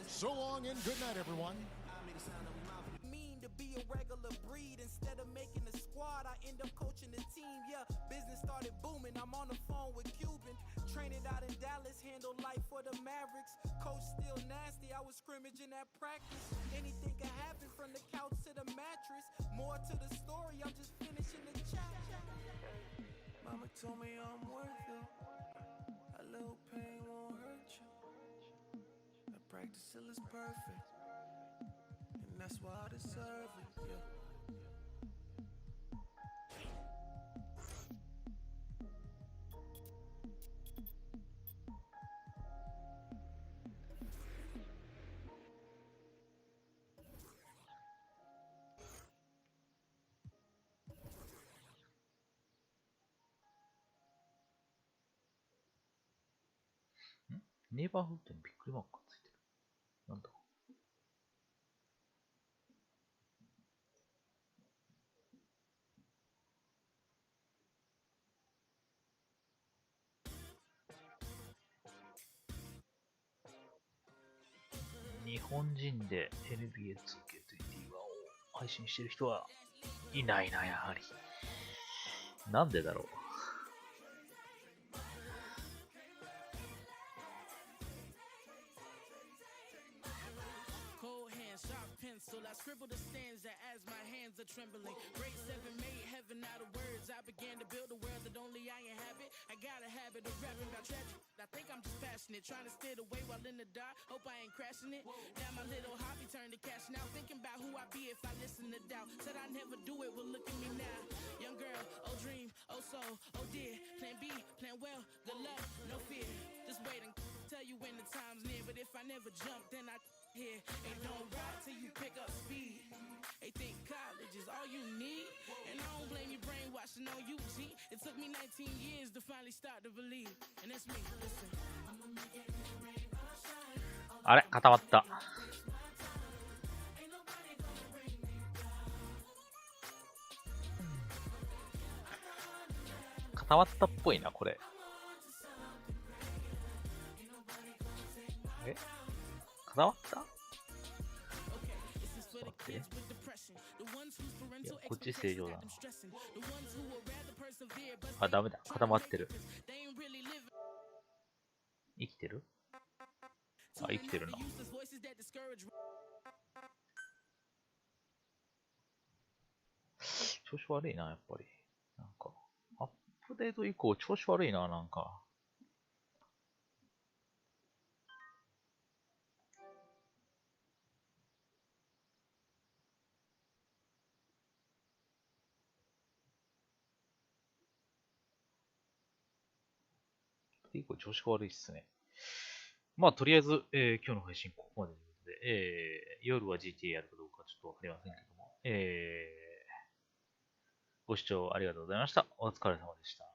So long and good night, everyone. Mean to be a regular breed instead of making a squad, I end up coaching the team. Yeah, business started booming. I'm on the phone with Cuban, training out in Dallas, handle life for the Mavericks. Coach still nasty. I was scrimmaging at practice. Anything can happen from the couch to the mattress. More to the story. I'm just finishing the chapter. Mama told me I'm worth it. A little pain won't hurt you. The practice still is perfect, and that's why I deserve it. Yeah. ネイバーフットにびっくりマークがついてる。なんだ。日本人で NBA2K21 を配信してる人はいないな、やはり。なんでだろう。I scribble the stanza as my hands are trembling. Grade 7 made heaven out of words. I began to build a world that only I inhabit. I got a habit of rapping about tragedy. I think I'm just passionate, trying to steer away while in the dark. Hope I ain't crashing it. Now my little hobby turned to cash now. Thinking about who I'd be if I listen to doubt. Said I never do it, well look at me now. Young girl, oh dream, oh soul, oh dear. Plan B, plan well, good luck, no fear. Just wait and tell you when the time's near. But if I never jump, then I here. Ain't don't ride till you pick up speed. They think college is all you need. And I don't blame you brainwashing on you, G. It took me 19 years to finally start to believe. And that's me, listen. あれ固まった。固まったっぽいな、これ。え固まった？待って。いや、こっち正常だな。あ、ダメだ。固まってる。生きてる？あ、生きてるな。調子悪いな、やっぱり。なんか、アップデート以降、調子悪いな、なんか。結構調子が悪いっすね。まあ、とりあえず、今日の配信ここまでということで、夜は GTA やるかどうかちょっとわかりませんけども、ご視聴ありがとうございました。お疲れ様でした。